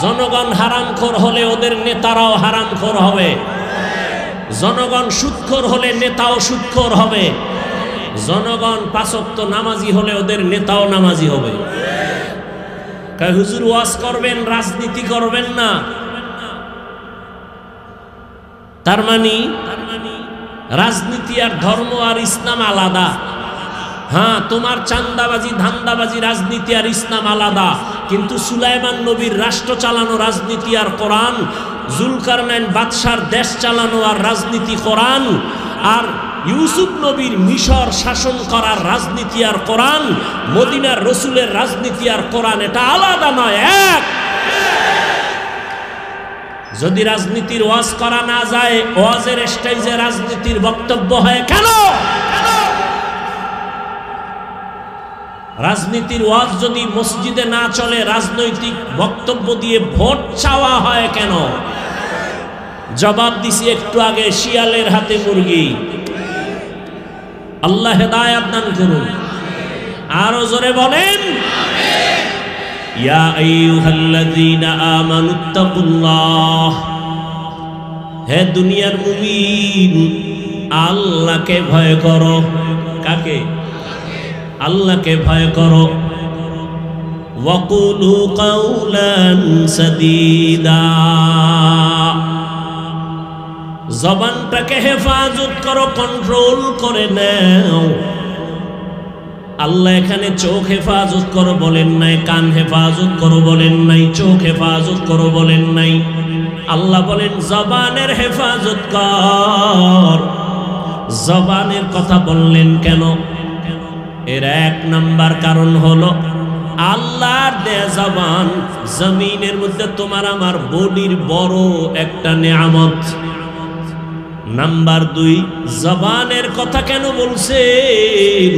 জনগণ হারামখোর হলে ওদের নেতারাও হারামখোর হবে, জনগণ সুদখোর হলে নেতাও সুদখোর হবে, জনগণ 5 ওয়াক্ত নামাজি হলে ওদের নেতাও নামাজি হবে। কয় হুজুর ওয়াজ করবেন, রাজনীতি করবেন না। তার মানে রাজনীতি আর ধর্ম আর ইসলাম আলাদা। হ্যাঁ, তোমার চান্দাবাজি ধান্দাবাজি রাজনীতি আর ইসলাম আলাদা, কিন্তু সুলাইমান নবীর রাষ্ট্র চালানো রাজনীতি আর কোরআন, জুলকারনাইন বাদশার দেশ চালানো আর রাজনীতি কোরআন, আর ইউসুফ নবীর মিশর শাসন করার রাজনীতি আর কোরআন, মদিনার রসুলের রাজনীতি আর কোরআন, এটা আলাদা নয়, এক। যদি রাজনীতির ওয়াজ করা না যায়, ওয়াজের স্টেজে রাজনীতির বক্তব্য হয় কেন? রাজনীতির ওয়াজ যদি মসজিদে না চলে, রাজনৈতিক বক্তব্য দিয়ে ভোট চাওয়া হয় কেন? জবাব দিছি একটু আগে, শিয়ালের হাতে মুরগি। আল্লাহ হেদায়েত দান করুন। আরো জোরে বলেন, ইয়া আইয়ুহাল্লাযীনা আমানুত্তাকুল্লাহ। হে দুনিয়ার মুমিন, আল্লাহকে ভয় করো। কাকে? আল্লাহকে ভয় করো। ওয়াকুলু কাওলান সাদীদা। জবানটাকে হেফাজত করো, কন্ট্রোল করে নাও। আল্লাহ এখানে চোখ হেফাজত করো বলেন নাই, কান হেফাজত করো বলেন নাই, চোখ হেফাজত করো বলেন নাই। আল্লাহ বলেন জবানের হেফাজত কর। জবানের কথা বললেন কেন? এর এক নাম্বার কারণ হলো, আল্লাহর দেয়া জবান জমিনের মধ্যে তোমার আমার বডির বড় একটা নেয়ামত। নাম্বার দুই, জবানের কথা কেন বলছেন?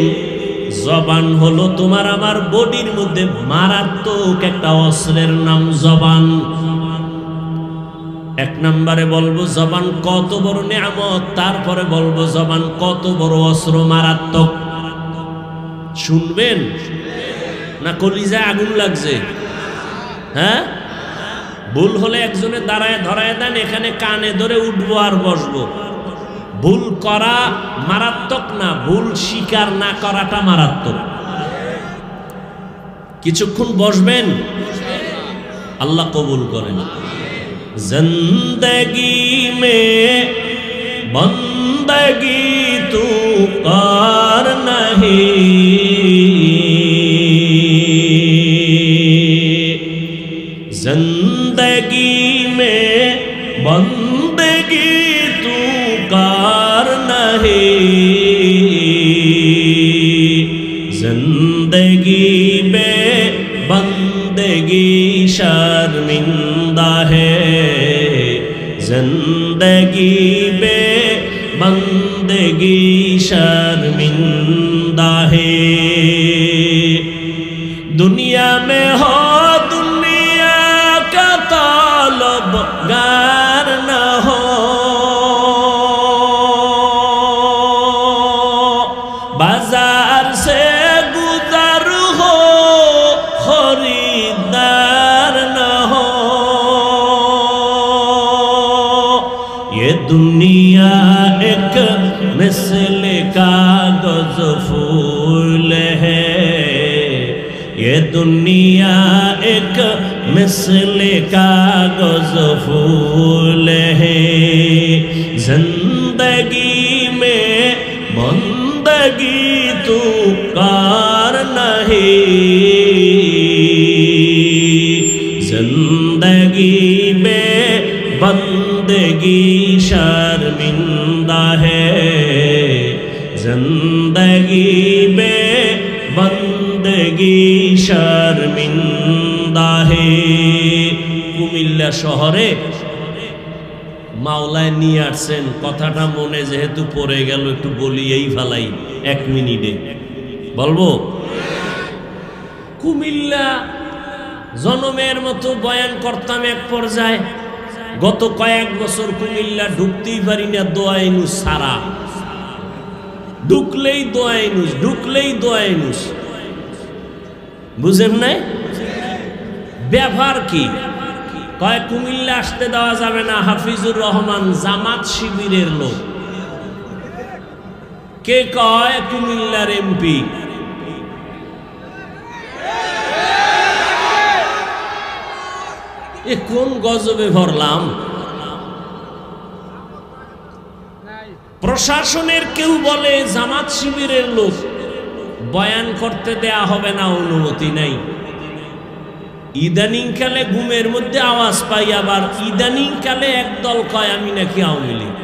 জবান হলো তোমার আমার বডির মধ্যে মারাত্মক একটা অস্ত্রের নাম জবান। এক নম্বরে বলবো জবান কত বড় নেয়ামত, তারপরে বলবো জবান কত বড় অস্ত্র, মারাত্মক। শুনবেন না কলিজায় আগুন লাগছে? হ্যাঁ, ভুল হলে একজনে দাঁড়ায় ধরায় দেন, এখানে কানে ধরে উঠবো আর বসবো। ভুল করা মারাত্মক না, ভুল স্বীকার না করাটা মারাত্মক। কিছুক্ষণ বসবেন, আল্লাহ কবুল করেন। জিন্দেগি মে বন্দগি তু কর নহি, জিন্দেগি মে বন্দগি তু কর নহি, जिंदगी में बंदगी शर्मिंदा है, जिंदगी में बंदगी शर्मिंदा है। दुनिया में हो दुनिया का तालबगार न हो, बाजार से गुजर हो खरीदार न हो। ये दुनिया एक मिसल कागज फूल है, ये दुनिया एक मिसल कागज फूल है। जिंदगी में बंदगी तू कार नहीं, जिंदगी में बंदगी शर्मिंदा है, जिंदगी में बंदगी शर्मिंदा है। কুমিল্লা শহরে মাওলায় নিয়ে আসছেন, কথাটা মনে যেহেতু পড়ে গেল একটু বলি, এই ফালাই 1 মিনিটে বলবো। কুমিল্লা জনমের মতো বয়ান করতাম এক পর্যায়ে, গত কয়েক বছর কুমিল্লা ঢুকতেই পারি না, দোয়াইনুস সারা, ঢুকলেই দোয়াইনুস, ঢুকলেই দোয়াইনুস। বুঝেন নাই ব্যাপার কি? কয় কুমিল্লা আসতে দেওয়া যাবে না, হাফিজুর রহমান জামাত শিবিরের লোক। কে কয়? কুমিল্লার এমপি। এ কোন গজবে ভরলাম। প্রশাসনের কেউ বলে জামাত শিবিরের লোক, বয়ান করতে দেয়া হবে না, অনুমতি নাই। ইদানিং কালে ঘুমের মধ্যে আওয়াজ পাই, আবার ইদানিং কালে একদল কয় আমি নাকি আওয়ামী লীগ।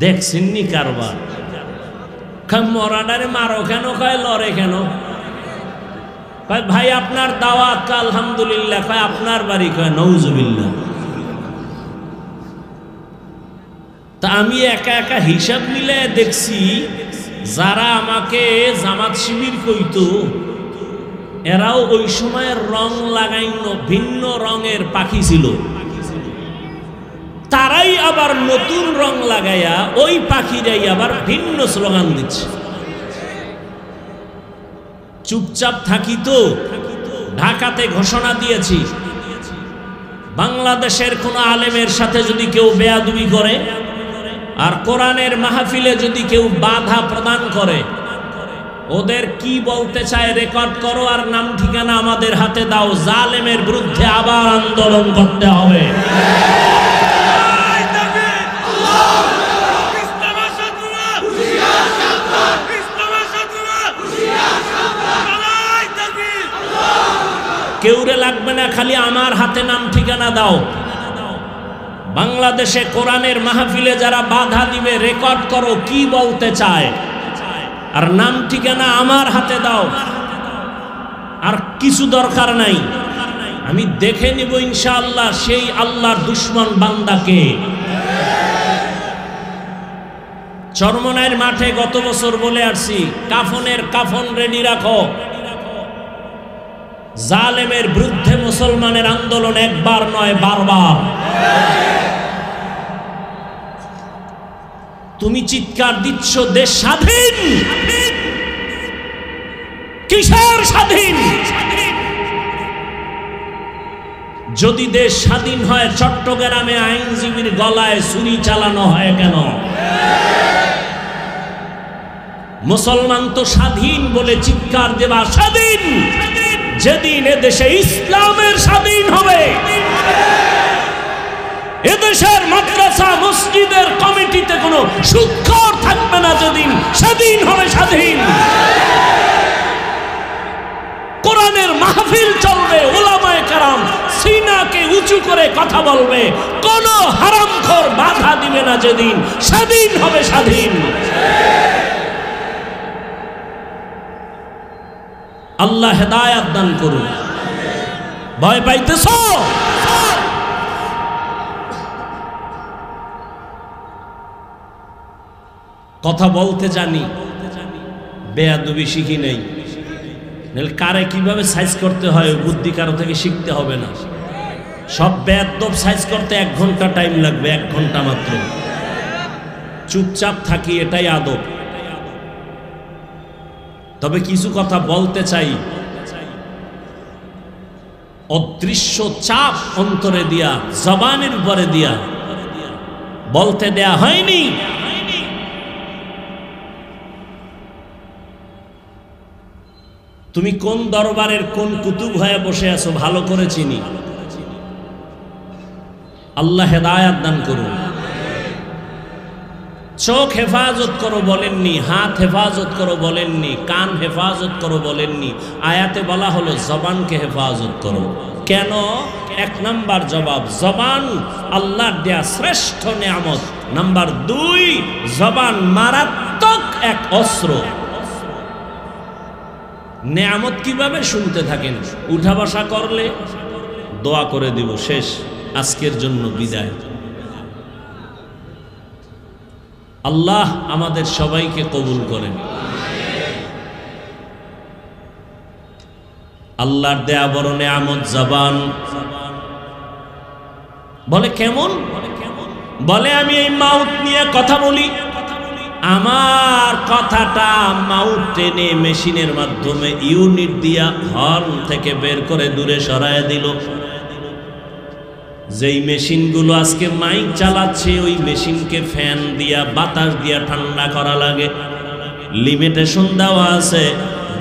দেখছেননি কারবার? মরাডারে মারো কেন, কয় লড়ে কেন, কয় ভাই আপনার দাওয়াত, আলহামদুলিল্লাহ, কয় আপনার বাড়ি, কয় নউজুবিল্লাহ। তা আমি একা একা হিসাব মিলে দেখছি, যারা আমাকে জামাত শিবির কইতো এরাও ওই সময়ের রং লাগাইনো ভিন্ন রঙের পাখি ছিল। তারাই আবার নতুন রং লাগাইয়া ওই পাখিরাই আবার ভিন্ন স্লোগান দিচ্ছে। চুপচাপ থাকি তো। ঢাকাতে ঘোষণা দিয়েছি, বাংলাদেশের কোন আলেমের সাথে যদি কেউ বেয়াদবি করে আর কোরআনের মাহফিলে যদি কেউ বাধা প্রদান করে, ওদের কি বলতে চায় রেকর্ড করো আর নাম ঠিকানা আমাদের হাতে দাও। জালেমের বিরুদ্ধে আবার আন্দোলন করতে হবে। কেউরে লাগবে না, খালি আমার হাতে নাম ঠিকানা দাও। বাংলাদেশে কোরআনের মাহফিলে যারা বাধা দিবে রেকর্ড করো কি বলতে চায়, আর নাম ঠিকানা আমার হাতে দাও। আর কিছু দরকার নাই, আমি দেখে নিব ইনশাআল্লাহ সেই আল্লাহর দুশমন বান্দাকে। চরমনাইয়ের মাঠে গত বছর বলে আসছি, কাফনের কাফন রেডি রাখো। জালেমের বিরুদ্ধে মুসলমানের আন্দোলন একবার নয়, বারবার। তুমি চিৎকার দিচ্ছ দেশ স্বাধীন, কিসের স্বাধীন? যদি দেশ স্বাধীন হয়, চট্টগ্রামে আইনজীবীর গলায় ছুরি চালানো হয় কেন? মুসলমান তো স্বাধীন বলে চিৎকার দেবা স্বাধীন যেদিন এদেশে ইসলামের স্বাধীন হবে, এদেশের মাদ্রাসা মসজিদের কমিটিতে কোনো সুদখোর থাকবে না, যেদিন স্বাধীন হবে স্বাধীন। কোরআনের মাহফিল চলবে, উলামায়ে কেরাম সিনাকে উঁচু করে কথা বলবে, কোন হারামখোর বাধা দিবে না, যেদিন স্বাধীন হবে স্বাধীন। আল্লাহ হেদায়েত দান করুন। ভয় পাইতেছ? কথা বলতে জানি, বেয়াদবি শিখি নেই। কারে কিভাবে সাইজ করতে হয় বুদ্ধি কারো থেকে শিখতে হবে না। সব বেয়াদব সাইজ করতে 1 ঘন্টা টাইম লাগবে, 1 ঘন্টা মাত্র। চুপচাপ থাকি, এটাই আদব। তবে কিছু কথা বলতে চাই, অদৃশ্য চাপ অন্তরে দিয়া, জবানের উপরে দিয়া বলতে দেয়া হয়নি। তুমি কোন দরবারের কোন কুতুব হয়ে বসে আছো ভালো করে চিনি। আল্লাহ হেদায়েত দান করুন। চোখ হেফাজত করো বলেননি, হাত হেফাজত করো বলেননি, কান হেফাজত করো বলেননি। আয়াতে বলা হলো জবানকে হেফাজত করো। কেন? 1 নাম্বার জবাব, জবান আল্লাহর দেয়া শ্রেষ্ঠ নিয়ামত। নাম্বার 2, জবান মারাত্মক এক অস্ত্র। নিয়ামত কিভাবে? শুনতে থাকেন, উঠা বসা করলে দোয়া করে দিব, শেষ, আজকের জন্য বিদায়। আল্লাহ আমাদের সবাইকে কবুল করেন। আল্লাহর দেয়া বড় নিয়ামত জবান। বলে কেমন? বলে আমি এই মাউথ নিয়ে কথা বলি, আমার কথাটা মাউথ টেনে মেশিনের মাধ্যমে ইউনিট দিয়া হর্ন থেকে বের করে দূরে সরায় দিল। যেই মেশিনগুলো আজকে মাইক চালাচ্ছে, ওই মেশিনকে ফ্যান দিয়া বাতাস দিয়া ঠান্ডা করা লাগে, লিমিটেশন দেওয়া আছে।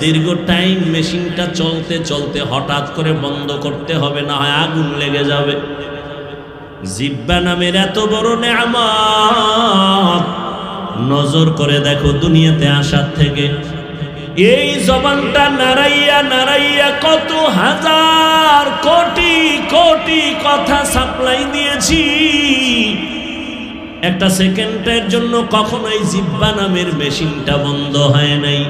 দীর্ঘ টাইম মেশিনটা চলতে চলতে হঠাৎ করে বন্ধ করতে হবে, না হয় আগুন লেগে যাবে। জিহ্বা নামের এত বড় নেয়ামত নজর করে দেখো, দুনিয়াতে আসার থেকে এই জবানটা নাড়াইয়া নাড়াইয়া কত হাজার কোটি কোটি কথা সাপ্লাই দিয়েছি। একটা সেকেন্ডের জন্য কখনোই জিহ্বা নামের মেশিনটা বন্ধ হয় নাই।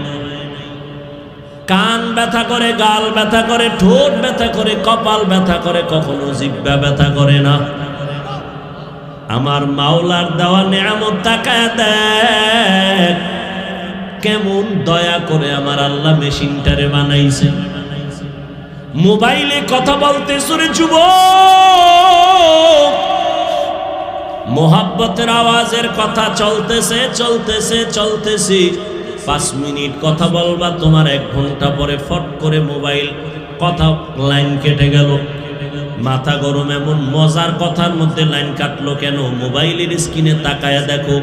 কান ব্যথা করে, গাল ব্যথা করে, ঠোঁট ব্যথা করে, কপাল ব্যথা করে, কখনো জিহ্বা ব্যথা করে না। আমার মাওলার দেওয়া নেয়ামত তাকায় দেখ, কেমন দয়া করে আমার আল্লাহ মেশিনটারে বানাইছে। মোবাইলে কথা বলতে শুনে যুবক, মোহাব্বতের আওয়াজের কথা চলতেছে চলতেছে চলতেছে, 5 মিনিট কথা বলবা, তোমার 1 ঘন্টা পরে ফট করে মোবাইল কথা লাইন কেটে গেল। মাথা গরম, এমন মজার কথার মধ্যে লাইন কাটলো কেন? মোবাইলের স্ক্রিনে তাকায়া দেখো,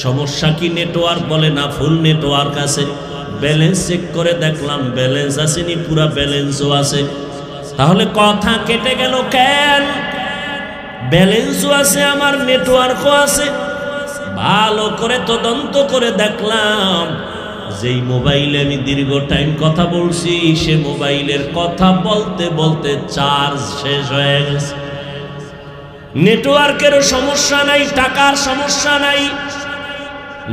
সমস্যা কি নেটওয়ার্ক বলে না ফুল নেটওয়ার্ক আছে। ব্যালেন্স চেক করে দেখলাম ব্যালেন্স আসেনি, পুরা ব্যালেন্সও আছে। তাহলে কথা কেটে গেল কেন? ব্যালেন্সও আছে, আমার নেটওয়ার্কও আছে। ভালো করে তদন্ত করে দেখলাম, যেই মোবাইলে আমি দীর্ঘ টাইম কথা বলছি, সে মোবাইলের কথা বলতে বলতে চার্জ শেষ হয়ে গেছে। নেটওয়ার্কেরও সমস্যা নাই, টাকার সমস্যা নাই,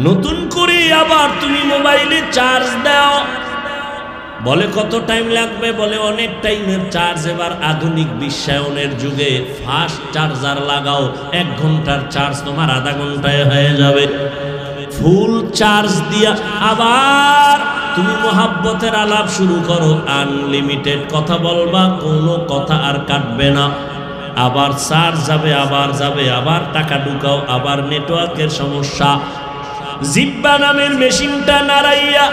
নতুন করে আবার তুমি মোবাইলে চার্জ দাও। বলে কত টাইম লাগবে? বলে অনেক টাইমের চার্জ। এবার আধুনিক বিশ্বায়নের যুগে ফাস্ট চার্জার লাগাও, 1 ঘন্টার চার্জ তোমার আধা ঘন্টায় হয়ে যাবে। ফুল চার্জ দিয়া আবার তুমি মোহাব্বতের আলাপ শুরু করো, আনলিমিটেড কথা বলবা, কোনো কথা আর কাটবে না। আবার চার্জ যাবে, আবার যাবে, আবার টাকা ঢুকাও, আবার নেটওয়ার্কের সমস্যা। জিহ্বা নামের মেশিনটা নাড়াইয়া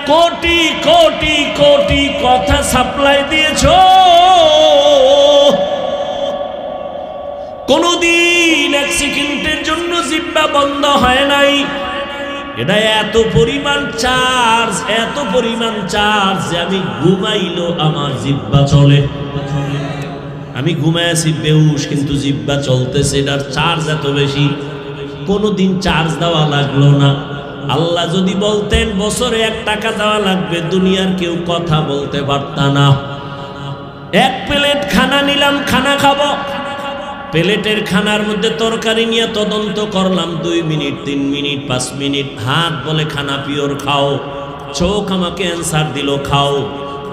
কোটি কোটি কোটি কথা সাপ্লাই দিয়েছ, কোনদিন 1 সেকেন্ডের জন্য জিহ্বা বন্ধ হয় নাই। এটা এত পরিমাণ চার্জ, এত পরিমাণ চার্জ যে আমি ঘুমাইলো আমার জিহ্বা চলে। আমি ঘুমায় আছি বেহুশ, কিন্তু জিহ্বা চলতেছে। এটার চার্জ এত বেশি, কোনোদিন চার্জ দেওয়া লাগলো না। আল্লাহ যদি বলতেন বছরে 1 টাকা দেওয়া লাগবে, দুনিয়ার কেউ কথা বলতে পারত না। 1 প্লেট খানা নিলাম, খানা খাবো, প্লেটের খানার মধ্যে তরকারি নিয়ে তদন্ত করলাম 2 মিনিট, 3 মিনিট, 5 মিনিট। হাত বলে খানা পিওর খাও, চোখ আমাকে অ্যান্সার দিল খাও।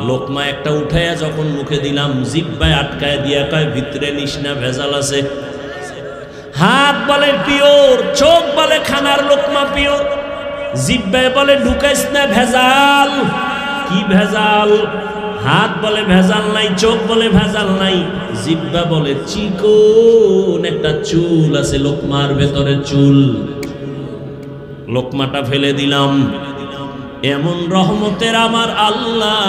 লোকমা একটা উঠাইয়া যখন মুখে দিলাম, জিহ্বায় আটকায় দিয়া কয় ভিতরে নিস না, ভেজাল আছে। হাত বলে পিওর, চোখ বলে খানার লোকমা পিওর, জিহ্বায় বলে ঢুকাইস না, ভেজাল। কি ভেজাল? হাত বলে ভেজাল নাই, চোখ বলে ভেজাল নাই, জিহ্বা বলে চিকন একটা চুল আছে লোকমার ভেতরে, চুল। লোকমাটা ফেলে দিলাম। এমন রহমতের আমার আল্লাহ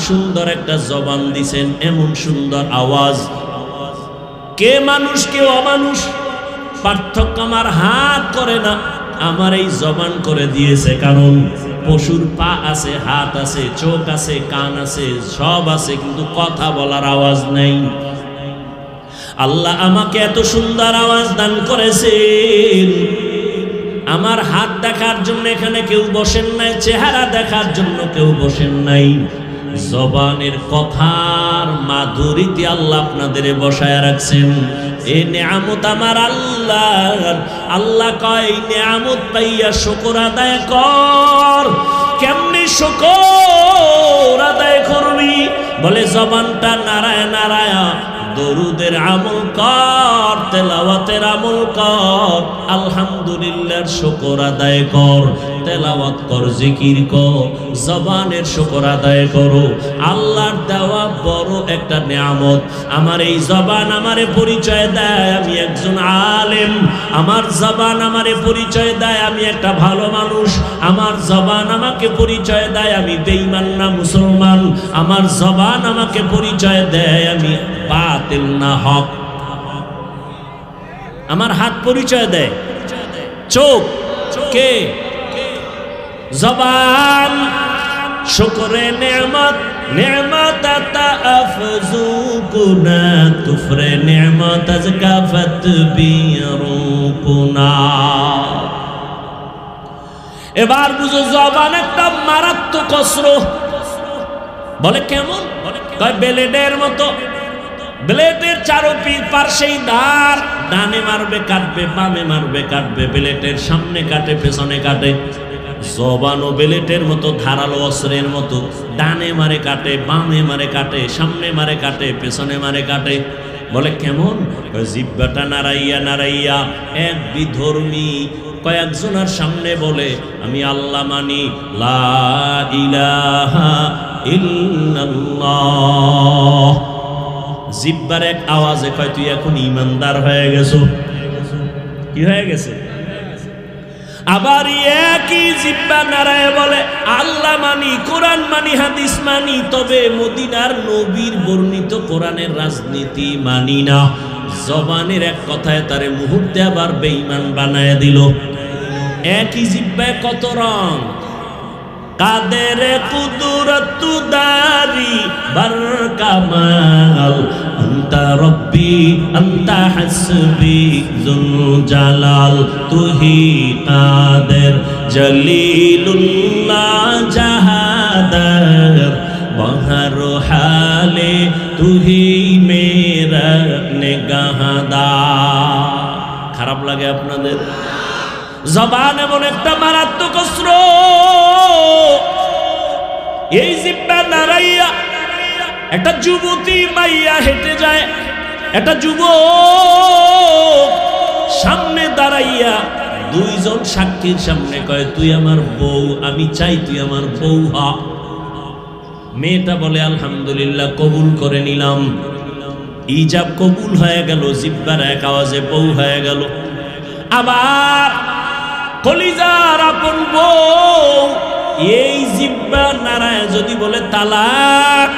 সুন্দর একটা জবান দিছেন, এমন সুন্দর আওয়াজ। কে মানুষ কে অমানুষ পার্থক্য আমার হাত করে না, আমার এই জবান করে দিয়েছে। কারণ পশুর পা আছে, হাত আছে, চোখ আছে, কান আছে, সব আছে, কিন্তু কথা বলার আওয়াজ নেই। আল্লাহ আমাকে এত সুন্দর আওয়াজ দান করেছেন। আমার হাত দেখার জন্য এখানে কেউ বসেন নাই, চেহারা দেখার জন্য কেউ বসেন নাই। জবানের কথার মাধুরীতে আল্লাহ আপনাদের বসায় রাখছেন। এই নেয়ামত আমার আল্লাহ। আল্লাহ কয় নেয়ামত পাইয়া শুকর আদায় কর। কেমনি শুকর আদায় করবি? বলে জবানটা নারায় নারায় দরুদের আমল কর, তেলাওয়াতের আমল কর, আলহামদুলিল্লাহর শুকর আদায় কর, তেলাওয়াত কর, জিকির কর, জবানের শুকর আদায় করো। আল্লাহর দেওয়া বড় একটা নিয়ামত। আমার এই জবান আমারে পরিচয় দেয় আমি একজন আলেম। আমার জবান আমারে পরিচয় দেয় আমি একটা ভালো মানুষ। আমার জবান আমাকে পরিচয় দেয় আমি বেঈমান না মুসলমান। আমার জবান আমাকে পরিচয় দেয় আমি বাতিল না হক। আমার হাত পরিচয় দেয়, চোখ কে, জবান শুকরে নেয়ামত নেয়ামত আতা আফজুকুনা কুফরে নেয়ামত আজকা ফাতবিরুকুনা। এবার বুঝো জবান একটা মারাত্মক অস্ত্র। বলে কেমন? কয় ব্লেডের মতো, ব্লেডের পার্শ্বেই ধার, ডানে মারবে কাটবে, বামে মারবে কাটবে, ব্লেডের সামনে কাটে পেছনে কাটে। জবানও ব্লেডের মতো, ধারালো অস্ত্রের মতো, ডানে মারে কাটে, বামে মারে কাটে, সামনে মারে কাটে, পেছনে মারে কাটে। বলে কেমন? জিহ্বাটা নাড়াইয়া নাড়াইয়া এক বিধর্মী কয়েকজনের সামনে বলে আমি আল্লাহ মানি, লা ইলাহা ইল্লাল্লাহ। জিহ্বার এক আওয়াজে কয় তুই এখন ইমানদার হয়ে গেছো। কি হয়ে গেছে? আবার একই জিহ্বা নারায় বলে আল্লাহ মানি, কোরআন মানি, হাদিস মানি, তবে মদিনার নবীর বর্ণিত কোরআনের রাজনীতি মানি না। জবানের এক কথায় তারে মুহূর্তে আবার বেঈমান বানায় দিল। একই জিহ্বায় কত রং। কাদের কুদরত দারি বার কামাল, আনতা রব্বি আনতা হাসবি যুল জালাল, তুহি কাদের জলিলুল্লাহ জাহাদার, বহর হালে তুহি মেরা নিগাহদার। খারাপ লাগে আপনাদের? জবান এমন একটা মারাত্মক অস্ত্র। এই জিহ্বা নাড়াইয়া একটা যুবতী মাইয়া হেঁটে যায়, একটা যুবক সামনে দাঁড়াইয়া দুইজন সাক্ষীর সামনে কয় তুই আমার বউ, আমি চাই তুই আমার বউ হ। মেয়েটা বলে আলহামদুলিল্লাহ, কবুল করে নিলাম। ইজাব কবুল হয়ে গেল, জিহ্বার এক আওয়াজে বউ হয়ে গেল। আবার কলিজার আপন বউ, এই জিহ্বা নারায় যদি বলে তালাক,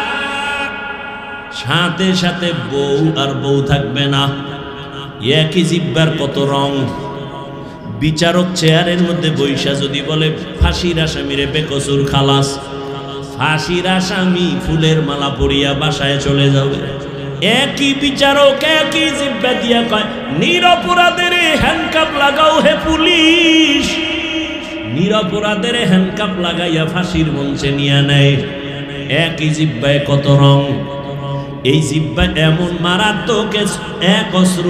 সাথে সাথে বউ আর বউ থাকবে না। একই জিহ্বার কত রং। বিচারক চেয়ারের মধ্যে বৈশা যদি বলে ফাঁসির আসামিরে বেকসুর খালাস, ফাঁসির আসামি ফুলের মালা পরিয়া বাসায় চলে যাবে। একই বিচারক একই জিহ্বা দিয়া কয় নিরপরাধের হ্যান্ডকাপ লাগাও হে পুলিশ, নিরপরাধের হ্যান্ডকাপ লাগাইয়া ফাঁসির মঞ্চে নিয়ে নেয়। একই জিহ্বায় কত রং। এই জিহ্বা এমন মারাত্মক এক অস্ত্র,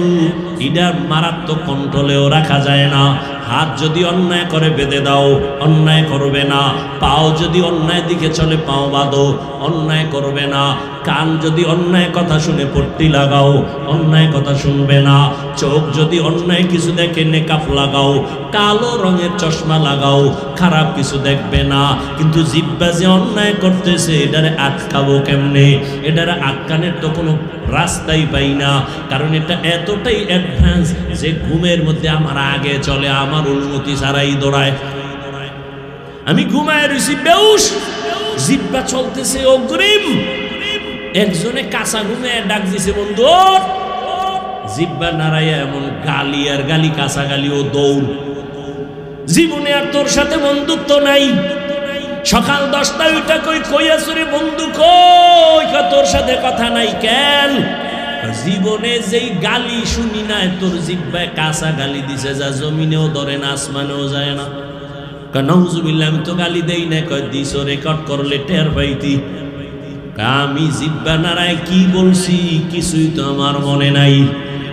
এটার মারাত্মক কন্ট্রোলেও রাখা যায় না। হাত যদি অন্যায় করে বেঁধে দাও, অন্যায় করবে না। পাও যদি অন্যায় দিকে চলে, পাও বাঁধো, অন্যায় করবে না। কান যদি অন্যায় কথা শুনে পট্টি লাগাও, অন্যায় কথা শুনবে না। চোখ যদি অন্যায় কিছু দেখে নেকাপ লাগাও, কালো রঙের চশমা লাগাও, খারাপ কিছু দেখবে না। কিন্তু জিহ্বা যে অন্যায় করতেছে, এটারে আটকাবো কেমনে? এটারে আটকানের তো কোনো রাস্তাই পাই না। কারণ এটা এতটাই অ্যাডভান্স যে ঘুমের মধ্যে আমার আগে চলে, আমার অনুমতি ছাড়াই দৌড়ায়। আমি ঘুমায় রয়েছি বেউস, জিহ্বা চলতেছে অগ্রিম। একজনে কাঁচা ঘুমে ডাক দিছে বন্ধু, জিহ্বা নাড়াইয়া এমন গালি আর গালি, কাঁচা গালি ও দৌড়। জীবনে আর তোর সাথে বন্ধুত্ব নাই। সকাল 10টায় ওইটা কই আসরে বন্ধু কই, তোর সাথে কথা নাই কেন? জীবনে যেই গালি শুনি নাই, তোর জিহ্বায় কাঁচা গালি দিছে যা জমিনেও ধরে না, আসমানেও যায় না। নাউজুবিল্লাহ, আমি তো গালি দেই না। কয় দিছ, রেকর্ড করলে টের পাইতি। আমি জিহ্বা নাড়ায় কি বলছি কিছুই তো আমার মনে নাই।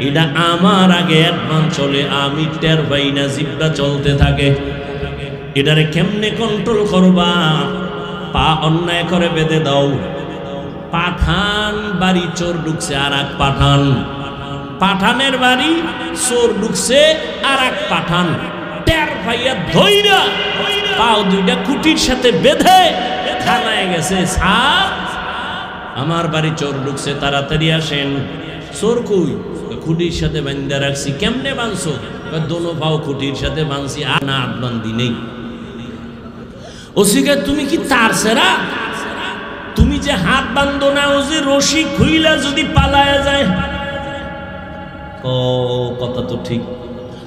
এটা আমার আগে অ্যাডভান্স চলে, আমি টের পাই না, জিহ্বা চলতে থাকে। এটারে কেমনে কন্ট্রোল করবা? পা অন্যায় করে বেঁধে দাও। পাঠান বাড়ি চোর ঢুকছে, আর এক পাঠান, পাঠানের বাড়ি চোর ঢুকছে, আর এক পাঠান টের পাইয়া ধইরা পাও দুইটা কুটির সাথে বেঁধে থানায় গেছে। স্যার, আমার বাড়ি চোর ঢুকছে, তাড়াতাড়ি আসেন। চোর কই? খুঁটির সাথে বান্ধা রাখছি। কেমনে বাঁধছো? দোনো পাও খুঁটির সাথে বাঁধছি, আর না হাত বান্ধি নেই। ওসিকে তুমি কি তার সেরা? তুমি যে হাত বান্ধো না, ও যে রশি খুইলা যদি পালায়া যায়। ও কথা তো ঠিক।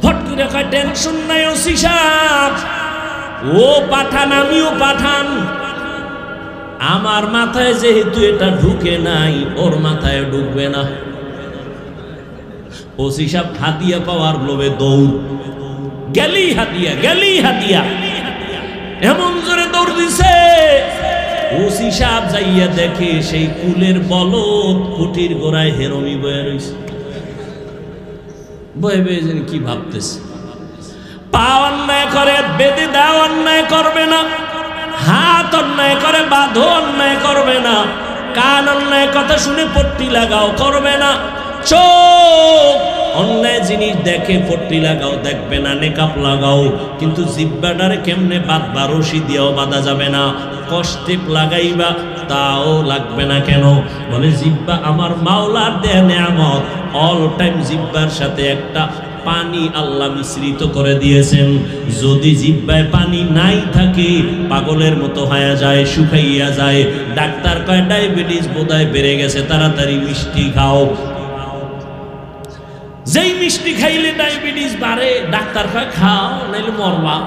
হট করে কয় টেনশন নাই ওসি সাহেব, ও পাঠান আমিও পাঠান। আমার মাথায় যেহেতু এটা ঢুকে নাই, ওর মাথায় ঢুকবে না। ওসি সাহেব হাতিয়া পাওয়ার লোভে দৌড়, গেলি হাতিয়া, গেলি হাতিয়া, এমন জোরে দৌড় দিছে। ওসি সাহেব যাইয়া দেখে সেই কুলের বলদ কুটির গোড়ায় হেরমি বয়ে রয়েছে। বয়ে বয়ে যেন কি ভাবতেছে। পা অন্যায় করে বেঁধে দাও, অন্যায় করবে না। হাত অন্যায় করে বাঁধো, অন্যায় করবে না। কান অন্যায় কথা শুনে পট্টি লাগাও, করবে না। চোখ অন্যায় জিনিস দেখে পট্টি লাগাও, দেখবে না। নেকাপ লাগাও, কিন্তু জিব্বাটারে কেমনে বাঁধবা? রশি দিয়েও বাঁধা যাবে না। কষ্টে লাগাইবা, তাও লাগবে না। কেন? বলে জিব্বা আমার মাওলার দেয়া নেয়ামত। অল টাইম জিব্বার সাথে একটা পানি আল্লাহ মিশ্রিত করে দিয়েছেন। যদি জিব্বায় পানি নাই থাকে, পাগলের মতো হয়ে যায়, শুকাইয়া যায়। ডাক্তার কয় ডায়াবেটিস বোধহয় বেড়ে গেছে, তাড়াতাড়ি মিষ্টি খাও। যেই মিষ্টি খাইলে ডায়াবেটিস বাড়ে, ডাক্তার কয় খাও, নাইলে মরবা।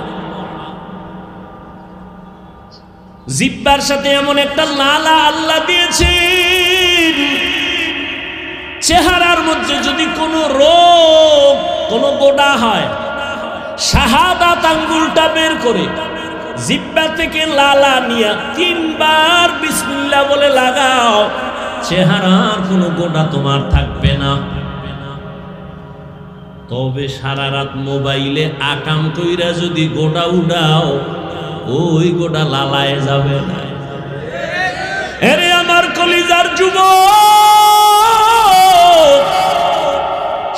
জিব্বার সাথে এমন একটা লালা আল্লাহ দিয়েছেন, চেহারার মধ্যে যদি কোনো রোগ, কোনো গোডা হয়, শাহাদাত আঙ্গুলটা বের করে জিব্বা থেকে লালা নিয়া 3 বার বিসমিল্লাহ বলে লাগাও, চেহারার কোনো গোডা তোমার থাকবে না। তবে সারা রাত মোবাইলে আকাম কইরা যদি গোডা উড়াও, ওই গোডা লালায় যাবে না। এরে আমার কলিজার যুবক,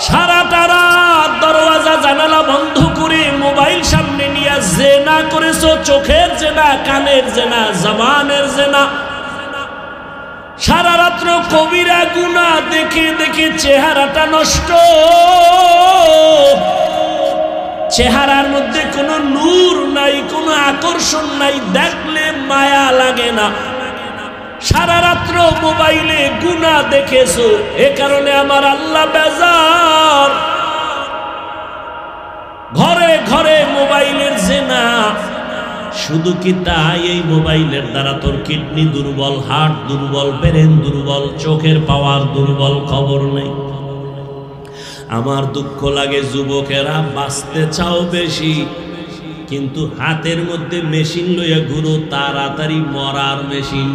সারাটা রাত দরওয়াজা জানালা বন্ধ করে মোবাইল সামনে নিয়ে জেনা করেছো। চোখের জেনা, কানের জেনা, জবানের জেনা। সারা রাত্র কবিরা গুনাহ দেখে দেখে চেহারাটা নষ্ট। চেহারার মধ্যে কোনো নূর নাই, কোনো আকর্ষণ নাই, দেখলে মায়া লাগে না। সারা রাত্র মোবাইলে গুনাহ দেখেছো, এ কারণে আমার আল্লাহ বেজার। ঘরে ঘরে মোবাইলের জেনা। শুধু কি তাই? এই মোবাইলের দ্বারা তোর কিডনি দুর্বল, হার্ট দুর্বল, ব্রেন দুর্বল, চোখের পাওয়ার দুর্বল, খবর নেই। আমার দুঃখ লাগে, যুবকেরা বাঁচতে চাও বেশি, কিন্তু হাতের মধ্যে মেশিন লইয়া ঘুরো, তাড়াতাড়ি মরার মেশিন।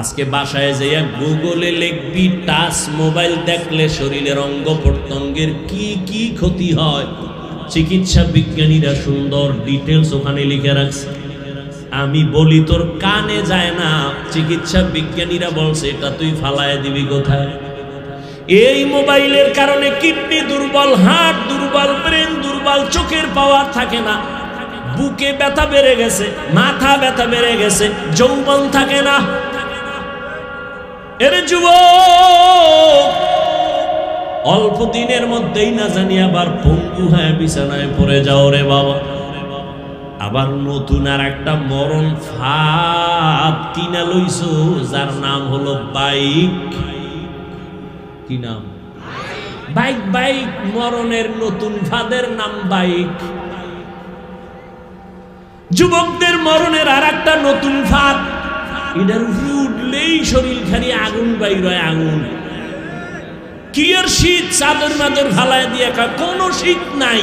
আজকে বাসায় যাইয়া গুগলে লিখবি টাচ মোবাইল দেখলে শরীরের অঙ্গ প্রত্যঙ্গের কি কি ক্ষতি হয়, চিকিৎসা বিজ্ঞানীরা সুন্দর ডিটেলস ওখানে লিখে রাখছে। আমি বলি তোর কানে যায় না, চিকিৎসা বিজ্ঞানীরা বলছে এটা তুই ফালায় দিবি কোথায়? এই মোবাইলের কারণে কিডনি দুর্বল, হার্ট দুর্বল, ব্রেন দুর্বল, চোখের পাওয়ার থাকে না, বুকে ব্যথা বেড়ে গেছে, মাথা ব্যথা বেড়ে গেছে, যৌবন থাকে না। এর যুবক অল্প দিনের মধ্যেই না জানি আবার পঙ্গু হয়ে বিছানায় পড়ে যাও রে বাবা। আবার নতুন আর একটা মরণ ফাঁদ কিনা লইছো, যার নাম হলো বাইক। কি নাম? বাইক। বাইক মরণের নতুন ফাঁদের নাম বাইক। যুবকদের মরণের আর একটা নতুন ফাঁদ, এটার উঠলেই শরীর খালি আগুন বাইর হয়, আগুন। কি আর শীত? চাদর মাদর ফালায় দিয়ে কোনো শীত নাই।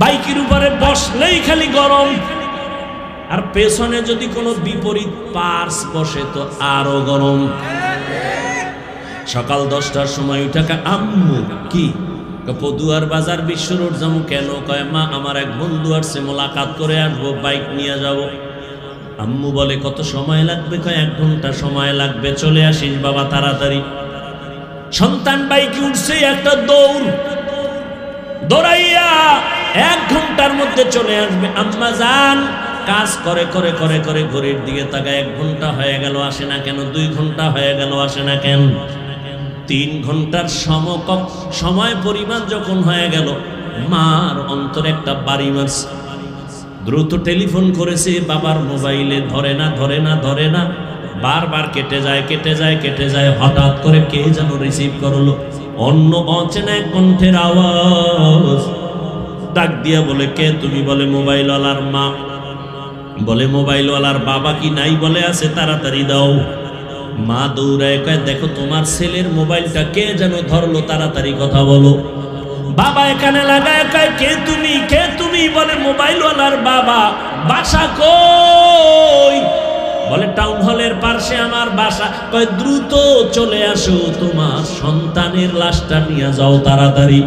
বাইকের উপরে বসলেই খালি গরম, আর পেছনে যদি কোনো বিপরীত পার্স বসে তো আরো গরম। সকাল 10টার সময় উঠাকা আম্মু কি পদুয়ার বাজার বিশ্ব রোড যাবো। কেন? কয় মা আমার এক বন্ধু আসছে, মোলাকাত করে আসবো, বাইক নিয়ে যাব। আম্মু বলে কত সময় লাগবে? কয় 1 ঘন্টা সময় লাগবে। চলে আসিস বাবা তাড়াতাড়ি। সন্তান বাইকে উঠছে, একটা দৌড়, দৌড়াইয়া 1 ঘন্টার মধ্যে চলে আসবে। আম্মা যান কাজ করে করে করে করে ঘড়ির দিকে তাকায়, 1 ঘন্টা হয়ে গেল আসে না কেন? 2 ঘন্টা হয়ে গেল আসে না কেন? 3 ঘন্টার সমকক্ষ সময় পরিমাণ যখন হয়ে গেল, মার অন্তরে একটা বাড়ি মারছে। দ্রুত টেলিফোন করেছে, বাবার মোবাইলে ধরে না, ধরে না, ধরে না, বারবার কেটে যায়, কেটে যায়, কেটে যায়। হঠাৎ করে কে যেন রিসিভ করলো, অন্য অচেনা কণ্ঠের আওয়াজ। ডাক দিয়া বলে কে তুমি? বলে মোবাইলওয়ালার মা। বলে মোবাইলওয়ালার বাবা কি নাই? বলে আছে, তাড়াতাড়ি দাও। মা দৌড়ায় কয়, দেখো তোমার ছেলের মোবাইলটা কে যেন ধরলো, তাড়াতাড়ি কথা বলো। বাবা এখানে লাগায় কয়, কে তুমি, কে তুমি? বলে মোবাইলওয়ালার বাবা। বাসা কই? বলে টাউন হলের পাশে আমার বাসা। কয় দ্রুত চলে আসো, তোমার সন্তানের লাশটা নিয়ে যাও তাড়াতাড়ি।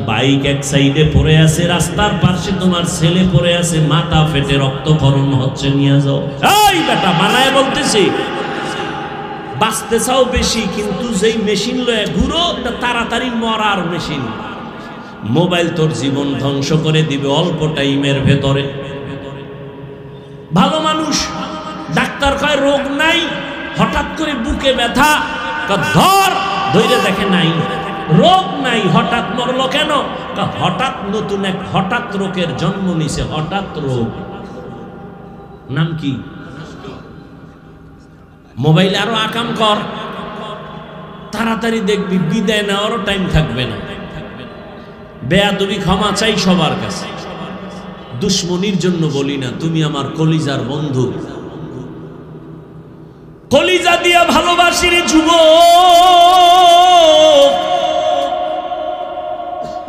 বাইক এক সাইডে পড়ে আছে, রাস্তার পাশে তোমার ছেলে পড়ে আছে, মাথা ফেটে রক্তক্ষরণ হচ্ছে, নিয়ে যাও। এই বেটা, বানায় বলতেছি, বাঁচতে চাও বেশি, কিন্তু যেই মেশিন লয়ে ঘুরো এটা তাড়াতাড়ি মরার মেশিন। মোবাইল তোর জীবন ধ্বংস করে দিবে অল্প টাইমের ভেতরে। ভালো মানুষ, ডাক্তার কয় রোগ নাই, হঠাৎ করে বুকে ব্যথা, ধরে দেখে নাই, রোগ নাই, হঠাৎ মরলো কেন? হঠাৎ নতুন এক হঠাৎ রোগের জন্ম নিছে। হঠাৎ রোগ নাম কি? মোবাইলে আরো আকাম কর, তাড়াতাড়ি দেখবি বিদায় নেওয়ারও টাইম থাকবে না। বেয়াদবি ক্ষমা চাই সবার কাছে, দুশ্মনির জন্য বলি না, তুমি আমার কলিজার বন্ধু, কলিজা দিয়া ভালোবাসি রে যুবক।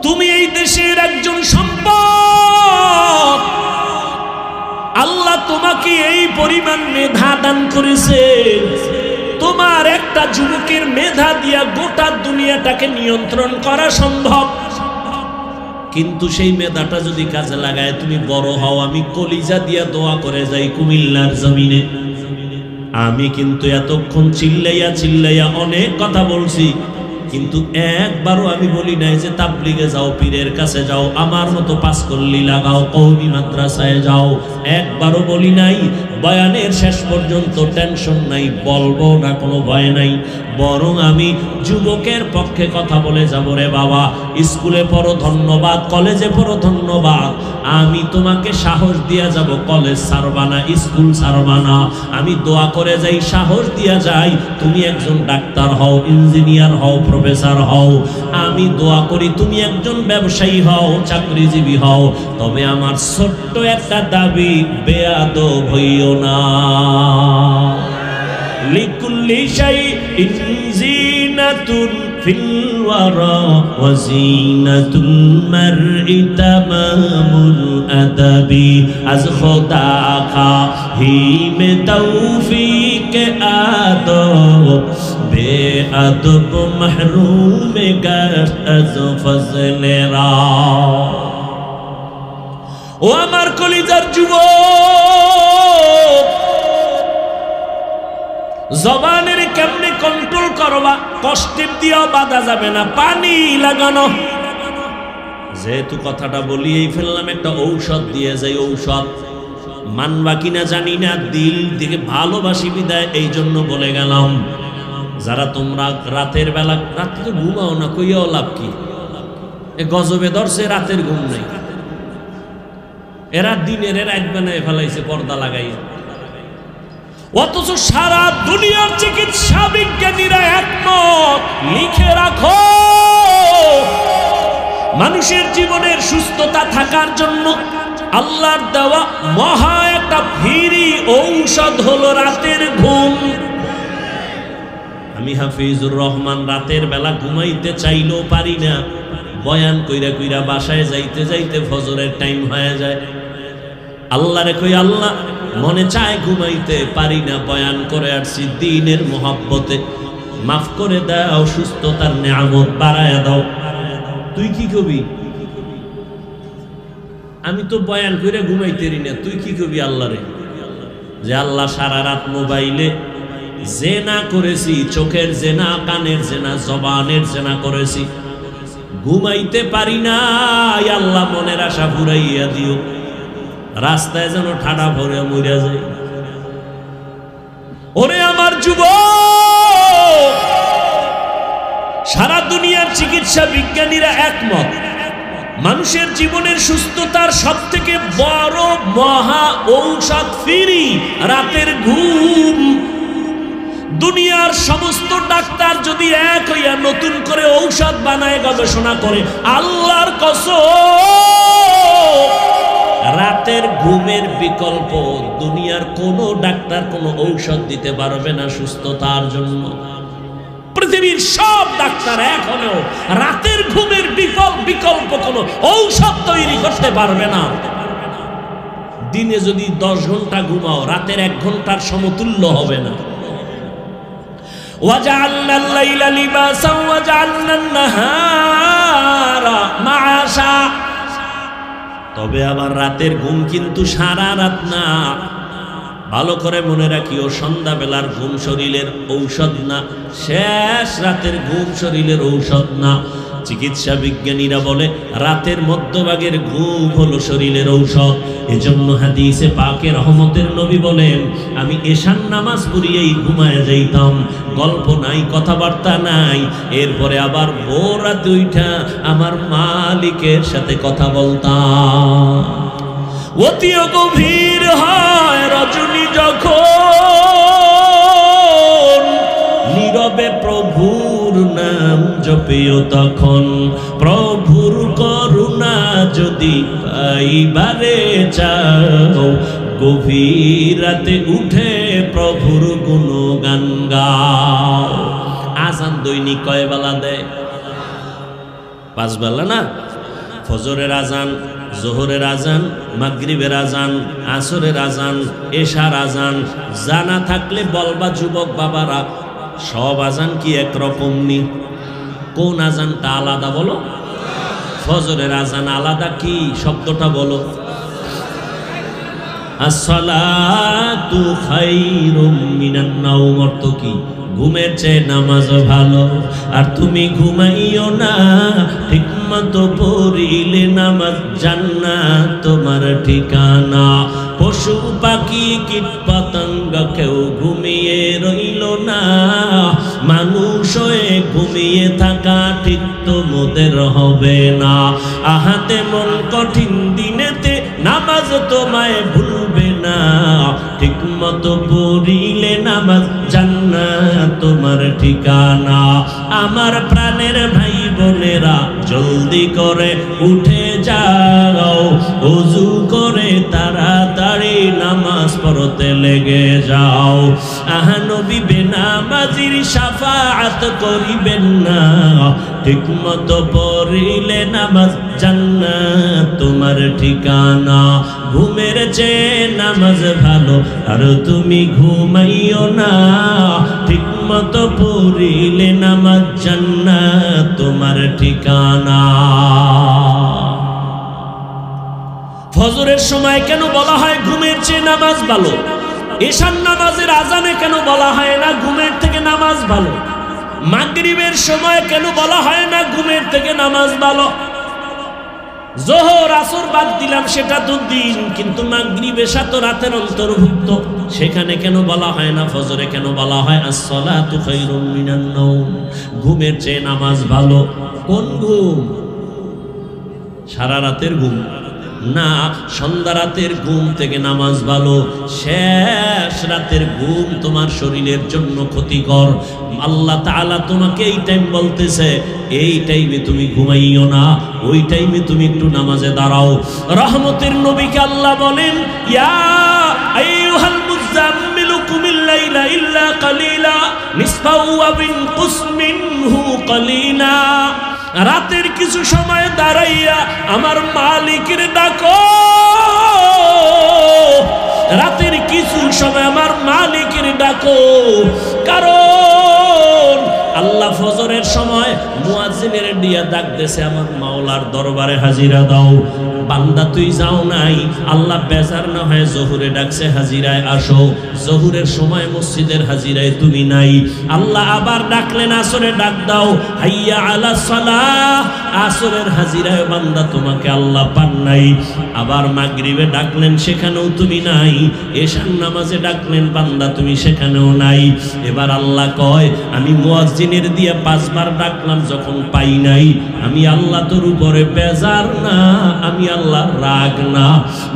তুমি এই দেশের একজন সম্পদ। আল্লাহ তোমাকে এই পরিমাণ মেধা দান করেছে, তোমার একটা যুবকের মেধা দিয়া গোটা দুনিয়াটাকে নিয়ন্ত্রণ করা সম্ভব। কিন্তু সেই মেধাটা যদি কাজে লাগায় তুমি বড় হও, আমি কলিজা দিয়া দোয়া করে যাই কুমিল্লার জমিনে। আমি কিন্তু এতক্ষণ চিল্লাইয়া চিল্লাইয়া অনেক কথা বলছি, কিন্তু একবারও আমি বলি নাই যে তাবলিগে যাও, পীরের কাছে যাও, আমার মতো পাঁচকল্লি লাগাও, কওমি মাদ্রাসায় যাও। একবারও বলি নাই। বয়ানের শেষ পর্যন্ত টেনশন নাই, বলবো না, কোনো ভয় নাই। বরং আমি যুবকের পক্ষে কথা বলে যাব, রে বাবা স্কুলে পড়ো ধন্যবাদ, কলেজে পড়ো ধন্যবাদ, আমি তোমাকে সাহস দিয়া যাব, কলেজ ছাড়বা না, স্কুল ছাড়বা না। আমি দোয়া করে যাই, সাহস দিয়া যাই, তুমি একজন ডাক্তার হও, ইঞ্জিনিয়ার হও, প্রফেসর হও। আমি দোয়া করি তুমি একজন ব্যবসায়ী হও, চাকরিজীবী হও। তবে আমার ছোট্ট একটা দাবি, বেয়াদব হইও না। লিকুল্লি শাইইন জিনাতুন ফিল ওয়ারা ওয়া জিনাতুল মারই তামামুল আদাবি। আজ খোদা খাহি মে তৌফিক আদব, বেআদব মাহরুম গশত আজ ফজলে রা। ও আমার কলিজার যুবক, জবানের কেমনে কন্ট্রোল করবা? কষ্টের দিয়েও বাধা যাবে না, পানি লাগানো। যেহেতু কথাটা বলিয়েই ফেললাম, একটা ঔষধ দিয়ে যাই। ঔষধ মানবা কিনা জানি না, দিল দিকে ভালোবাসি বিদায় এই জন্য বলে গেলাম। যারা তোমরা রাতের বেলা, রাতে তো ঘুমাও না, কইয়াও লাভ কি? এ গজবে ধরছে, রাতের ঘুম নাই। এরা দিনের রাত বানায় ফেলাইছে পর্দা লাগাইয়া। অথচ সারা দুনিয়ার চিকিৎসা বিজ্ঞানীরা একমত, লিখে রাখো, মানুষের জীবনের সুস্থতা থাকার জন্য আল্লাহর দেওয়া মহা একটা ফ্রি ঔষধ হলো রাতের ঘুম। আমি হাফিজুর রহমান রাতের বেলা ঘুমাইতে চাইলেও পারি না। বয়ান কইরা কইরা বাসায় যাইতে যাইতে ফজরের টাইম হয়ে যায়। আল্লাহরে কই, আল্লাহ মনে চায় ঘুমাইতে পারি না, বয়ান করে আসছি দ্বীনের মোহাব্বতে, মাফ করে দাও, সুস্থতার নিয়ামত বাড়ায়া দাও। তুই কি কবি? আমি তো বয়ান করে ঘুমাইতেরি না, তুই কি কবি আল্লাহরে? যে আল্লাহ সারা রাত মোবাইলে জেনা করেছি, চোখের জেনা, কানের জেনা, জবানের জেনা করেছি, ঘুমাইতে পারি না। আল্লাহ মনের আশা ফুরাইয়া দিও, রাস্তায় যেন ঠাডা ভরে মরিয়া যায়। ওরে আমার যুবক, সারা দুনিয়ার চিকিৎসা বিজ্ঞানীরা একমত, মানুষের জীবনের সুস্থতার সবথেকে বড় মহা ঔষধ ফ্রি রাতের ঘুম। দুনিয়ার সমস্ত ডাক্তার যদি এক হইয়া নতুন করে ঔষধ বানায় গবেষণা করে, আল্লাহর কসম রাতের ঘুমের বিকল্প দুনিয়ার কোনো ডাক্তার কোনো ঔষধ দিতে পারবে না সুস্থতার জন্য। পৃথিবীর সব ডাক্তার এখনো রাতের ঘুমের বিকল্প কোনো ঔষধ তৈরি করতে পারবে না। দিনে যদি 10 ঘন্টা ঘুমাও, রাতের 1 ঘন্টার সমতুল্য হবে না। وَجَعَلْنَا اللَّيْلَ لِبَاسًا وَجَعَلْنَا النَّهَارَ مَعَاشًا। তবে আবার রাতের ঘুম কিন্তু সারা রাত না। ভালো করে মনে রাখিও, সন্ধ্যাবেলার ঘুম শরীরের ঔষধ না, শেষ রাতের ঘুম শরীরের ঔষধ না। চিকিৎসা বিজ্ঞানীরা বলে রাতের মধ্যভাগের ঘুম হলো শরীরের ঔষধ। এজন্য হাদিসে পাকে রহমতের নবী বলেন, আমি এশার নামাজ পড়িয়েই ঘুমায় যাইতাম, গল্প নাই, কথাবার্তা নাই, এরপরে আবার ভোর রাতে উঠা আমার মালিকের সাথে কথা বলতাম। অতি গভীর হয় রজনী যখন, নীরবে প্রভুর নাম জপেও তখন, প্রভুর করুণা যদি পাইবারে চাও, গভীর রাতে উঠে প্রভুর গুণগান গাও। আজান দৈনিক কয় বেলা দেয়? 5 বেলা না? ফজরের আজান, জোহরের আজান, মাগরিবের আজান, আসরের আজান, এশার আজান। জানা থাকলে বলবা যুবক বাবারা, সব আজান কি একরকম নি? কোন আজানটা আলাদা বলো? ফজরের আজান আলাদা, কি শব্দটা বলো? আসসালাতু খায়রুম মিনান নাওম, অর্থ কি? ঘুমের চেয়ে নামাজ ভালো। আর তুমি ঘুমাইও না, ঠিকমতো পড়িলে নামাজ জান্নাত তোমার ঠিকানা। পশু পাখি কীট পতঙ্গ কেউ ঘুমিয়ে রইল না, মানুষ হয়ে ঘুমিয়ে থাকা ঠিক তো মোদের হবে না। আহাতে মন কঠিন দিনেতে নামাজ তোমায় ভুলবে না, ঠিকমতো পড়িলে নামাজ জান্নাত তোমার ঠিকানা। আমার প্রাণের ভাই বোনেরা, জলদি করে উঠে যাও, ওযু করে তাড়াতাড়ি নামাজ পড়তে লেগে যাও। আহা নবী বেনামাজির শাফাআত করিবেন না, ঠিকমতো পড়িলে নামাজ জান্নাত তোমার ঠিকানা। ঘুমের চেয়ে নামাজ ভালো, আর তুমি ঘুমাইও না, ঠিকমতো পড়িলে নামাজ জান্নাত তোমার ঠিকানা। ফজরের সময় কেন বলা হয় ঘুমের চেয়ে নামাজ ভালো? এশার নামাজের আজানে কেন বলা হয় না ঘুমের থেকে নামাজ ভালো? মাগরিবের সময় কেন বলা হয় না ঘুমের থেকে নামাজ ভালো? জোহর আসর বাদ দিলাম, সেটা তো দিন, কিন্তু মাগরিব এশা তো রাতের অন্তর্ভুক্ত, সেখানে কেন বলা হয় না? ফজরে কেন বলা হয় আসসালাতু খায়রুম মিনান নাওম, ঘুমের চেয়ে নামাজ ভালো? কোন ঘুম? সারা রাতের ঘুম না, সন্ধ্যা রাতের ঘুম থেকে নামাজ ভালো। শেষ রাতের ঘুম তোমার শরীরের জন্য ক্ষতিকর। আল্লাহ তাআলা তোমাকে এই টাইম বলতেছে, এই টাইমে তুমি ঘুমাইও না, ওই টাইমে তুমি একটু নামাজে দাঁড়াও। রহমতের নবীকে আল্লাহ বলেন, ইয়া আইয়ুহাল মুযাম্মিলু কুমিল লাইলা ইল্লা কালিলা নিসফাহু ওয়া বিনকুস মিনহু কালিলা। রাতের কিছু সময় দাঁড়াইয়া আমার মালিকের ডাকো, রাতের কিছু সময় আমার মালিকের ডাকো। কারণ আল্লাহ ফজরের সময় মুয়াজ্জিনের দিয়া ডাক দেছে, আমার মাওলার দরবারে হাজিরা দাও। বান্দা তুই যাও নাই, আল্লাহ বেজার না হয় জোহরে ডাকছে, হাজিরায় আসো। জোহরের সময় মসজিদের হাজিরায় তুমি নাই, আল্লাহ আবার ডাকলেন আসরে ডাক দাও, হাইয়া আলা সালাহ। আসরের হাজিরায় বান্দা তোমাকে আল্লাহ পান নাই। আবার মাগরিবে ডাকলেন, সেখানেও তুমি নাই। এশার নামাজে ডাকলেন বান্দা, তুমি সেখানেও নাই। এবার আল্লাহ কয়, আমি মুয়াজ্জিনের দিয়ে 5 বার ডাকলাম, যখন পাই নাই, আমি আল্লাহ তোর উপরে বেজার না, আমি আল্লাহ রাগ না,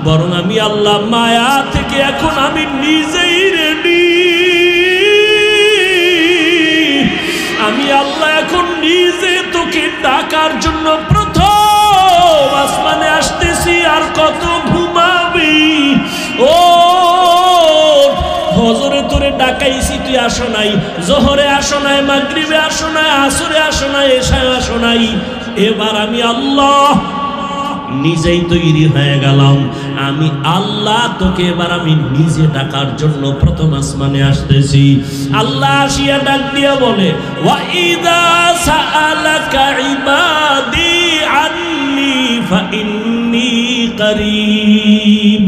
বরং আমি আল্লাহ মায়া থেকে এখন আমি নিজেই রেডি। আমি আল্লাহ এখন নিজে তোকে ডাকার জন্য প্রথম আসমানে আসতেছি। আর কত ঘুমা আসো নাই, জোহরে আসো নাই, মাগরিবে আসো নাই, আসরে আসো নাই, এশায় আসো নাই। এবার আমি আল্লাহ নিজেই তৈরি হয়ে গেলাম, আমি আল্লাহ তোকে এবার আমি নিজে ডাকার জন্য প্রথম আসমানে আসতেছি। আল্লাহ আসিয়া ডাক দিয়া বলে, ওয়া ইযা সাআলাকা ইবাদি আন্নি ফাইন্নী করিব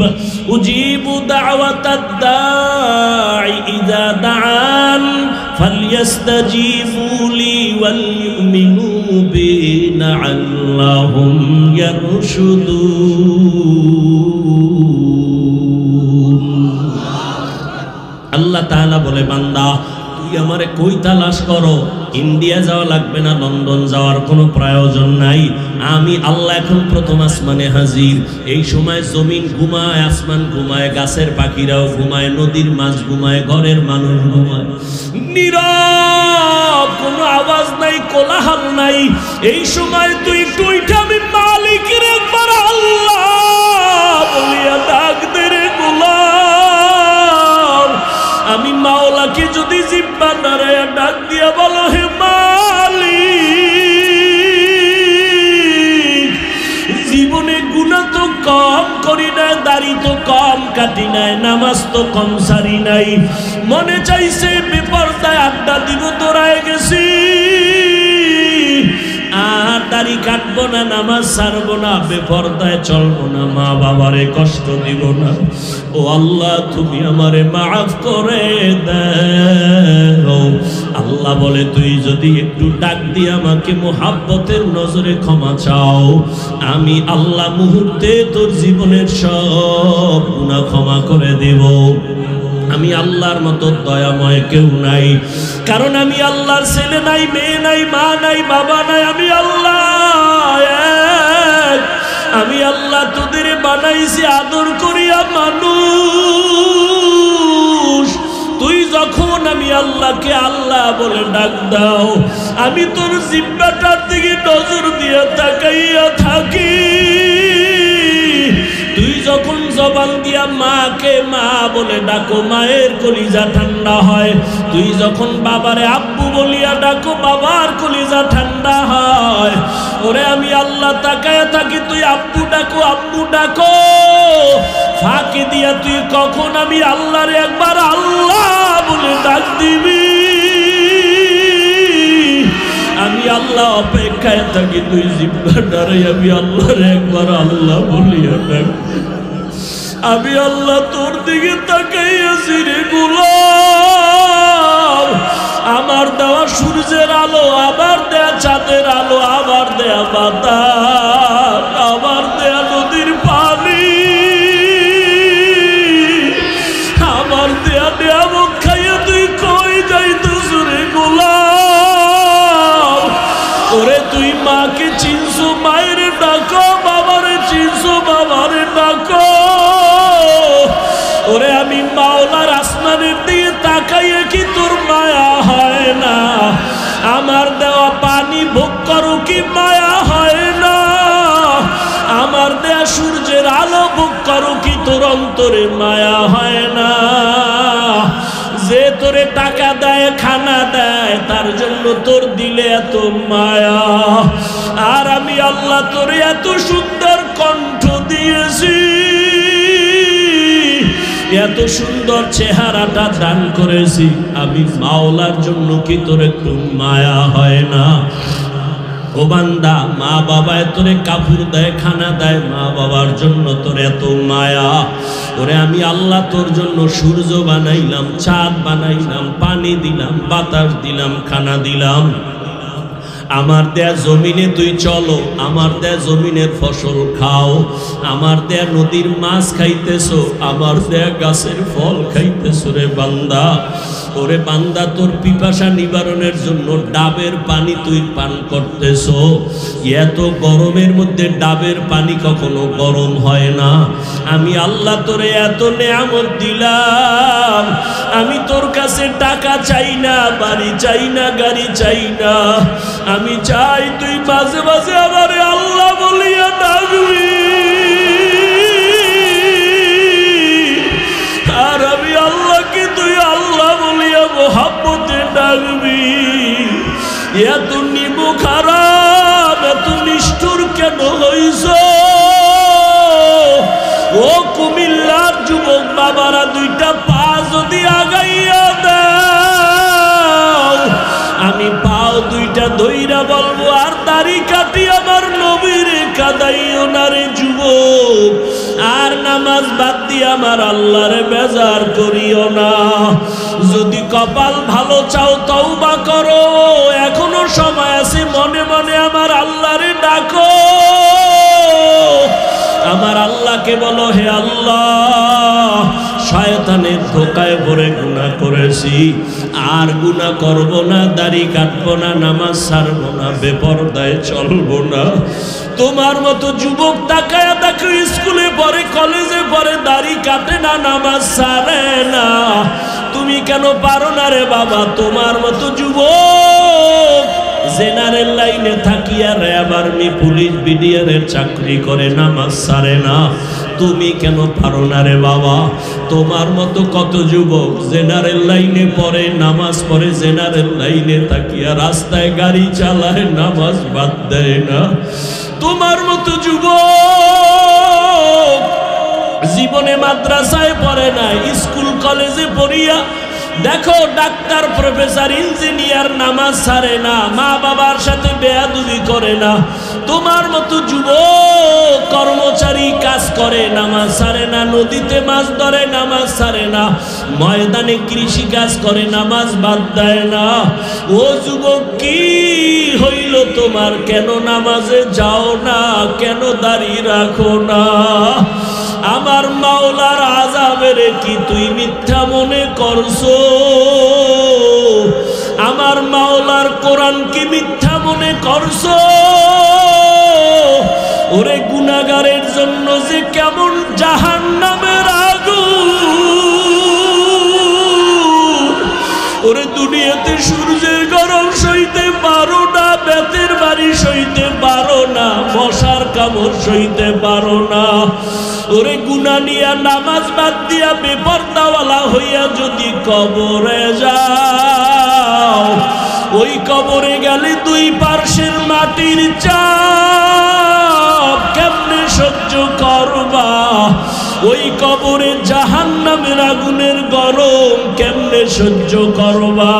উজিবু দাওয়াতাদ দাঈ ইযা দাআন ফালইস্তাজিবু লি ওয়াল ইউমিনু বি লাআল্লাহুম ইয়ারশুদুন। আল্লাহ তাআলা বলে, বান্দা তুই আমারে কই তালাশ করো, ইন্ডিয়া যাওয়া লাগবে না, লন্ডন যাওয়ার কোনো প্রয়োজন নাই। আমি আল্লাহ এখন প্রথম আসমানে হাজির। এই সময় জমিন ঘুমায়, আসমান ঘুমায়, গাছের পাখিরাও ঘুমায়, নদীর মাছ ঘুমায়, ঘরের মানুষ ঘুমায়, নীরব, কোনো আওয়াজ নাই, কোলাহল নাই। এই সময় তুই একটু উঠে আমি মালিকের একবার আল্লাহ বলিয়া ডাক দে রে গোলাম। আমি মাওলাকে যদি জিব্বা নাড়ায়া ডাক দিয়া বলো, হে মালিক, জীবনে গুনাহ তো কম করি নাই, দাড়ি তো কম কাটি নাই, নামাজ তো কম সারি নাই, মনে চাইছে বেপরদায় আড্ডা দিব, দৌড়ায় গেছি, আর দাড়ি কাটবো না, নামাজ ছাড়বো না, বেপরদায় চলবো না, মা বাবারে কষ্ট দিব না। ও আল্লাহ, তুমি আমারে মাফ করে দাও। আল্লাহ বলে, তুই যদি একটু ডাক দিয়ে আমাকে মোহাব্বতের নজরে ক্ষমা চাও, আমি আল্লাহ মুহূর্তে তোর জীবনের সব গুনাহ ক্ষমা করে দেব। আমি আল্লাহর মতো দয়াময় কেউ নাই, কারণ আমি আল্লাহর ছেলে নাই, মেয়ে নাই, মা নাই, বাবা নাই, আমি আল্লাহ এক। আমি আল্লাহ তোদের বানাইছি আদর করিয়া মানুষ। তুই যখন আমি আল্লাহকে আল্লাহ বলে ডাক দাও, আমি তোর জিব্বাটার দিকে নজর দিয়ে তাকাইয়া থাকি। তুই যখন জবান দিয়া মাকে মা বলে ডাকো, মায়ের কলিজা ঠান্ডা হয়। তুই যখন বাবারে আব্বু বলিয়া ডাকো, বাবার কলিজা ঠান্ডা হয়। ওরে আমি আল্লাহ তাকায়া থাকি, তুই আব্বু ডাকো, আব্বু ডাকো, ফাঁকি দিয়া তুই কখন আমি আল্লাহরে একবার আল্লাহ বলে ডাক দিবি। আমি আল্লাহ অপেক্ষায় থাকি, তুই জিব্বা ডারে আমি আল্লাহরে একবার আল্লাহ বলিয়া ডাক। আমি আল্লাহ তোর দিকে তাকাইয়াছি রে গোলাম। আমার দেওয়া সূর্যের আলো, আবার দেয়া চাঁদের আলো, আবার দেয়া বাতাস, আবার দেয়া নদীর পানি, আমার দেয়া নিয়ামত খাইয়া তুই কই যাইতেছ রে গোলাম। ওরে তুই মাকে চিনছো, মায়ের ডাকো, বাবারে চিনছো, বাবারে ডাকো। ওরে আমি মাওলার আসমানের দিকে তাকাইয়ে কি তোর মায়া হয় না? আমার দেওয়া পানি ভোগ করো কি মায়া হয় না? আমার দেয়া সূর্যের আলো ভোগ করো কি তোর অন্তরে মায়া হয় না? যে তোরে টাকা দেয়, খানা দেয়, তার জন্য তোর দিলে এত মায়া। আর আমি আল্লাহ তোরে এত সুন্দর কণ্ঠ দিয়েছি, এত সুন্দর চেহারাটা দান করেছি, আমি মাওলার জন্য কি তোর একটু মায়া হয় না? ও বান্দা, মা বাবায় তোরে কাপড় দেয়, খানা দেয়, মা বাবার জন্য তোর এত মায়া। ওরে আমি আল্লাহ তোর জন্য সূর্য বানাইলাম, চাঁদ বানাইলাম, পানি দিলাম, বাতাস দিলাম, খানা দিলাম। আমার দেয়া জমিনে তুই চলো, আমার দেয়া জমিনের ফসল খাও, আমার দেয়া নদীর মাছ খাইতেছো, আমার দেয়া গাছের ফল খাইতেছো রে বান্দা। ওরে বান্দা, তোর পিপাসা নিবারণের জন্য ডাবের পানি তুই পান করতেছো। এত গরমের মধ্যে ডাবের পানি কখনো গরম হয় না। আমি আল্লাহ তোরে এত নেয়ামত দিলাম, আমি তোর কাছে টাকা চাই না, বাড়ি চাই না, গাড়ি চাই না। আমি চাই তুই মাঝে মাঝে আমারে আল্লাহ বলিয়া ডাকবি। আর আমি আল্লাহকে তুই আল্লাহ বলিয়া মোহাম্মদ রাখবি। এত নিমু খারাপ, এত নিষ্ঠুর কেন হইছ? ও কুমিল্লার যুবক বাবারা, দুইটা পা যদি আগাইয়া দাও, আমি পাও দুইটা ধইরা বলবো, আর দাড়ি কাটি আমার নবীর কাদাইও না রে যুবক, আর নামাজ বাদ দিয়ে আমার আল্লাহরে বেজার করিও না। যদি কপাল ভালো চাও তওবা করো, এখনো সময় আছে, মনে মনে আমার আল্লাহরে ডাকো। আমার আল্লাহকে বলো, হে আল্লাহ, শয়তানের ধোকায় পড়ে গুনাহ করেছি, আর গুনাহ করব না, দাড়ি কাটবো না, নামাজ ছাড়বো না, বেপরদায় চলবো না। তোমার মতো যুবক তাকায়া দেখো, স্কুলে পড়ে, কলেজে পড়ে, দাড়ি কাটে না, নামাজ ছাড়ে না। তুমি কেন পারো না রে বাবা? তোমার মতো যুবক জেনারেল লাইনে থাকিয়া র্যাব, আর্মি, পুলিশ, বিডিআরের চাকরি করে, নামাজ ছাড়ে না। তুমি কেন পারো না রে বাবা? তোমার মতো কত যুবক জেনারেল লাইনে পড়ে, নামাজ পড়ে, জেনারেল লাইনে থাকিয়া রাস্তায় গাড়ি চালায়, নামাজ বাদ দেয় না। তোমার মতো যুবক জীবনে মাদ্রাসায় পড়ে না, স্কুল কলেজে পড়িয়া দেখো ডাক্তার, প্রফেসর, ইঞ্জিনিয়ার, নামাজ ছাড়ে না, মা বাবার সাথে বেয়াদবি করে না। তোমার মতো যুবক কর্মচারী কাজ করে, নামাজ ছাড়ে না, নদীতে মাছ ধরে, নামাজ ছাড়ে না, ময়দানে কৃষি কাজ করে, নামাজ বাদ দেয় না। ও যুবক, কি হইল তোমার? কেন নামাজে যাও না? কেন দাঁড়িয়ে রাখো না? আমার মাওলার আযাবের কি তুই মিথ্যা মনে করছো? আমার মাওলার কোরআন কি মিথ্যা মনে করছো? ওরে গুনাহগারের জন্য যে কেমন জাহান্নামের আগুন, ওরে দুনিয়াতে সূর্যের গরম সইতে পারো না, বেতের বাড়ি সইতে পারো না, মশার কামড় সইতে পারো না। ওরে গুনাহ নিয়া নামাজ বাদ দিয়া বেপরদাওয়ালা হইয়া যদি কবরে যাও, ওই কবরে গেলে দুই পার্শ্বের মাটির চাপ কেমনে সহ্য করবা? ওই কবরে জাহান্নামের আগুনের গরম কেমনে সহ্য করবা?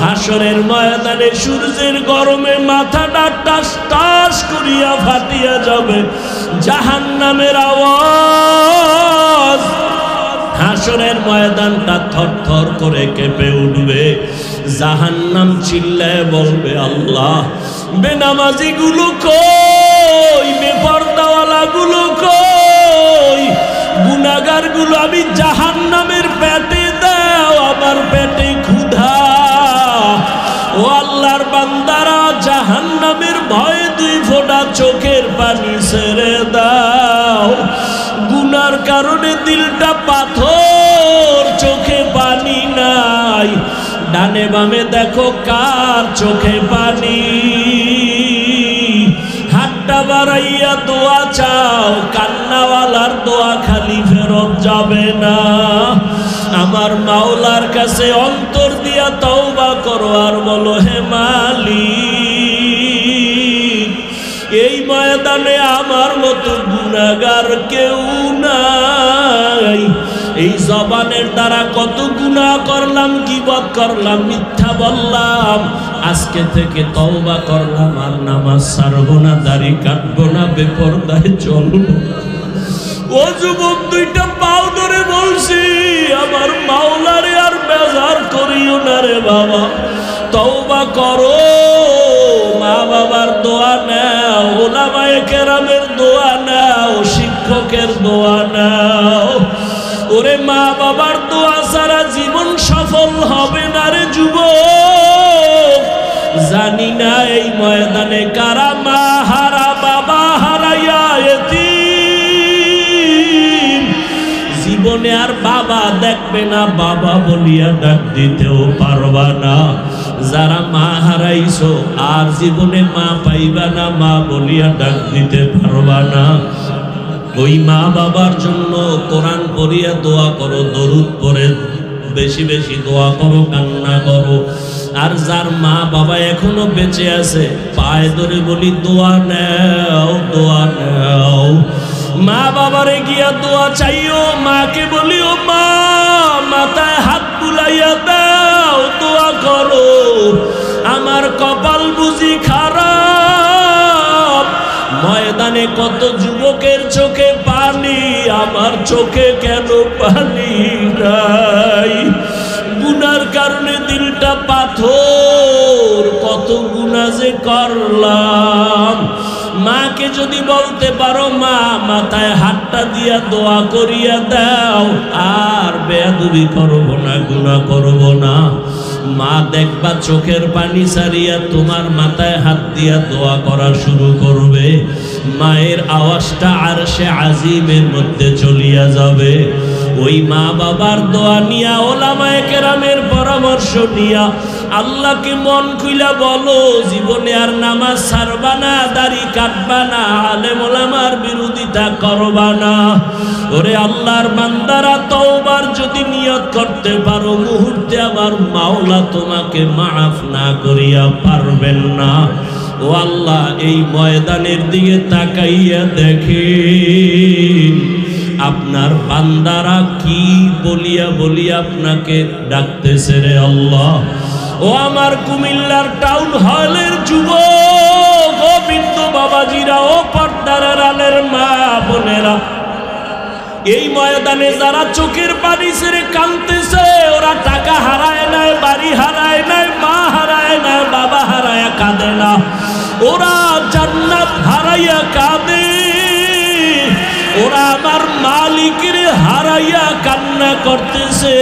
হাসরের ময়দানে সূর্যের গরমে মাথাটা টাস টাস করিয়া ফাটিয়া যাবে, জাহান্নামের আওয়াজ, হাসরের ময়দানটা থরথর করে কেঁপে উঠবে। জাহান্নাম চিল্লায় বলবে, আল্লাহ, বেনামাজি গুলো কই? বেপরদাওয়ালা গুলো কই? গুনাহগার গুলো আমি জাহান্নামের পেটে দাও, আমার পেটে ক্ষুধা। ও আল্লাহর বান্দারা, জাহান্নামের ভয়ে দুই ফোঁটা চোখের পানি ছেড়ে দাও। গুনার কারণে দিলটা পাথর, চোখে পানি নাই। ডানে বামে দেখো কার চোখে পানি। হাতটা বাড়াইয়া দোয়া চাও, কান্নাওয়ালার দোয়া খালি ফেরত যাবে না। আমার মাওলার কাছে অন্তর দিয়া তওবা করো আর বলো, হে মালিক, এই ময়দানে আমার মতো গুনাহগার কেউ নাই। এই জবানের দ্বারা কত গুনাহ করলাম, গীবত করলাম, মিথ্যা বললাম। আজকে থেকে তওবা করলাম, আর নামাজ ছাড়বো না, দাড়ি কাটবো না, বেপরদায় চলবো না। ও যুবক, দুইটা পাও ধরে বলছি, আমার মাওলারে আর বেজার করিও না রে বাবা। তওবা করো, মা বাবার দোয়া নাও, উলামায়ে কেরামের দোয়া নাও, শিক্ষকের দোয়া নাও। ওরে মা বাবার দোয়া ছাড়া জীবন সফল হবে না রে যুবক। জানি না এই ময়দানে কারা মা হারা, বাবা হারাইয়া এতিম, জীবনে আর বাবা দেখবে না, বাবা বলিয়া ডাক দিতেও পারবা না। যারা মা হারাইছো আর জীবনে মা পাইবা না, মা বলিয়া ডাক দিতে পারবা না। ওই মা বাবার জন্য কোরআন পড়িয়া দোয়া করো, দরুদ পড়ে বেশি বেশি দোয়া করো, কান্না করো। আর যার মা বাবা এখনো বেঁচে আছে পায়ে ধরে বলি দোয়া নাও, দোয়া নাও। মা বাবারে গিয়া দোয়া চাইও, মাকে বলিও মা মাথায় হাত বুলাইয়া দাও, দোয়া করো। আমার কপাল বুঝি খারাপ, ময়দানে কত যুবকের চোখে পানি, আমার চোখে কেন পানি নাই? গুনার কারণে দিলটা পাথর, কত গুনাহ যে করলাম। মাকে যদি বলতে পারো মা মাথায় হাতটা দিয়া দোয়া করিয়া দাও, আর বেয়াদবি করব না, গুনাহ করব না। মা দেখবা চোখের পানি ছাড়িয়া তোমার মাথায় হাত দিয়া দোয়া করা শুরু করবে। মায়ের আওয়াজটা আরশে আজিমের মধ্যে চলিয়া যাবে। ওই মা বাবার দোয়া নিয়া, ওলামায়ে কেরামের পরামর্শ নিয়া আল্লাহকে মন খুইলা বলো, জীবনে আর নামাজ ছাড়বা না, দাড়ি কাটবা না, আলেম ওলামার বিরোধিতা করবা না। ওরে আল্লাহর বান্দারা, তওবার যদি নিয়ত করতে পারো, মুহূর্তে আমার মাওলা তোমাকে মাফ না করিয়া পারবেন না। ও আল্লাহ, এই ময়দানের দিকে তাকাইয়া দেখেন আপনার বান্দারা কি বলিয়া বলিয়া আপনাকে ডাকতেছে রে আল্লাহ। ও আমার কুমিল্লার টাউন হলের যুবক, ও বৃদ্ধ বাবাজিরা, ও পর্দার আড়ালের মা বোনেরা, এই ময়দানে যারা চোখের পানি ছেড়ে কাঁদতেছে, ওরা টাকা হারায় নাই, বাড়ি হারায় নাই, মা হারায় নাই, বাবা হারায় কাঁদে না, ওরা জান্নাত হারাইয়া কাঁদে। ওরা আমার মালিকের হারাইয়া কান্না করতেছে।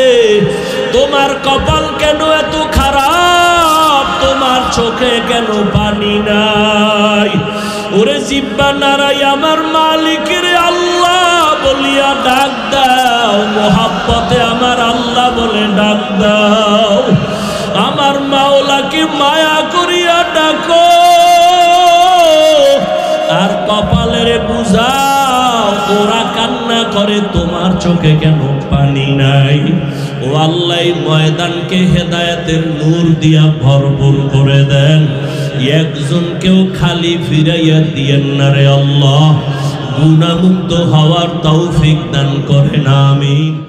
তোমার কপাল কেন এত খারাপ? তোমার চোখে কেন পানি নাই? ওরে জিব্বা নারাই আমার মালিকের আল্লাহ বলিয়া ডাক দাও, মোহাব্বতে আমার আল্লাহ বলে ডাক দাও। আমার মাওলাকে মায়া করিয়া ডাকো, আর কপালের বুঝাও ওরা কান্না করে, তোমার চোখে কেন পানি নাই? ও আল্লাহ, ময়দানকে হেদায়েতের নূর দিয়া ভরপুর করে দেন, একজনকেও খালি ফিরাইয়া দিয়েন না রে আল্লাহ। গুনাহমুক্ত হওয়ার তৌফিক দান করেন, আমিন।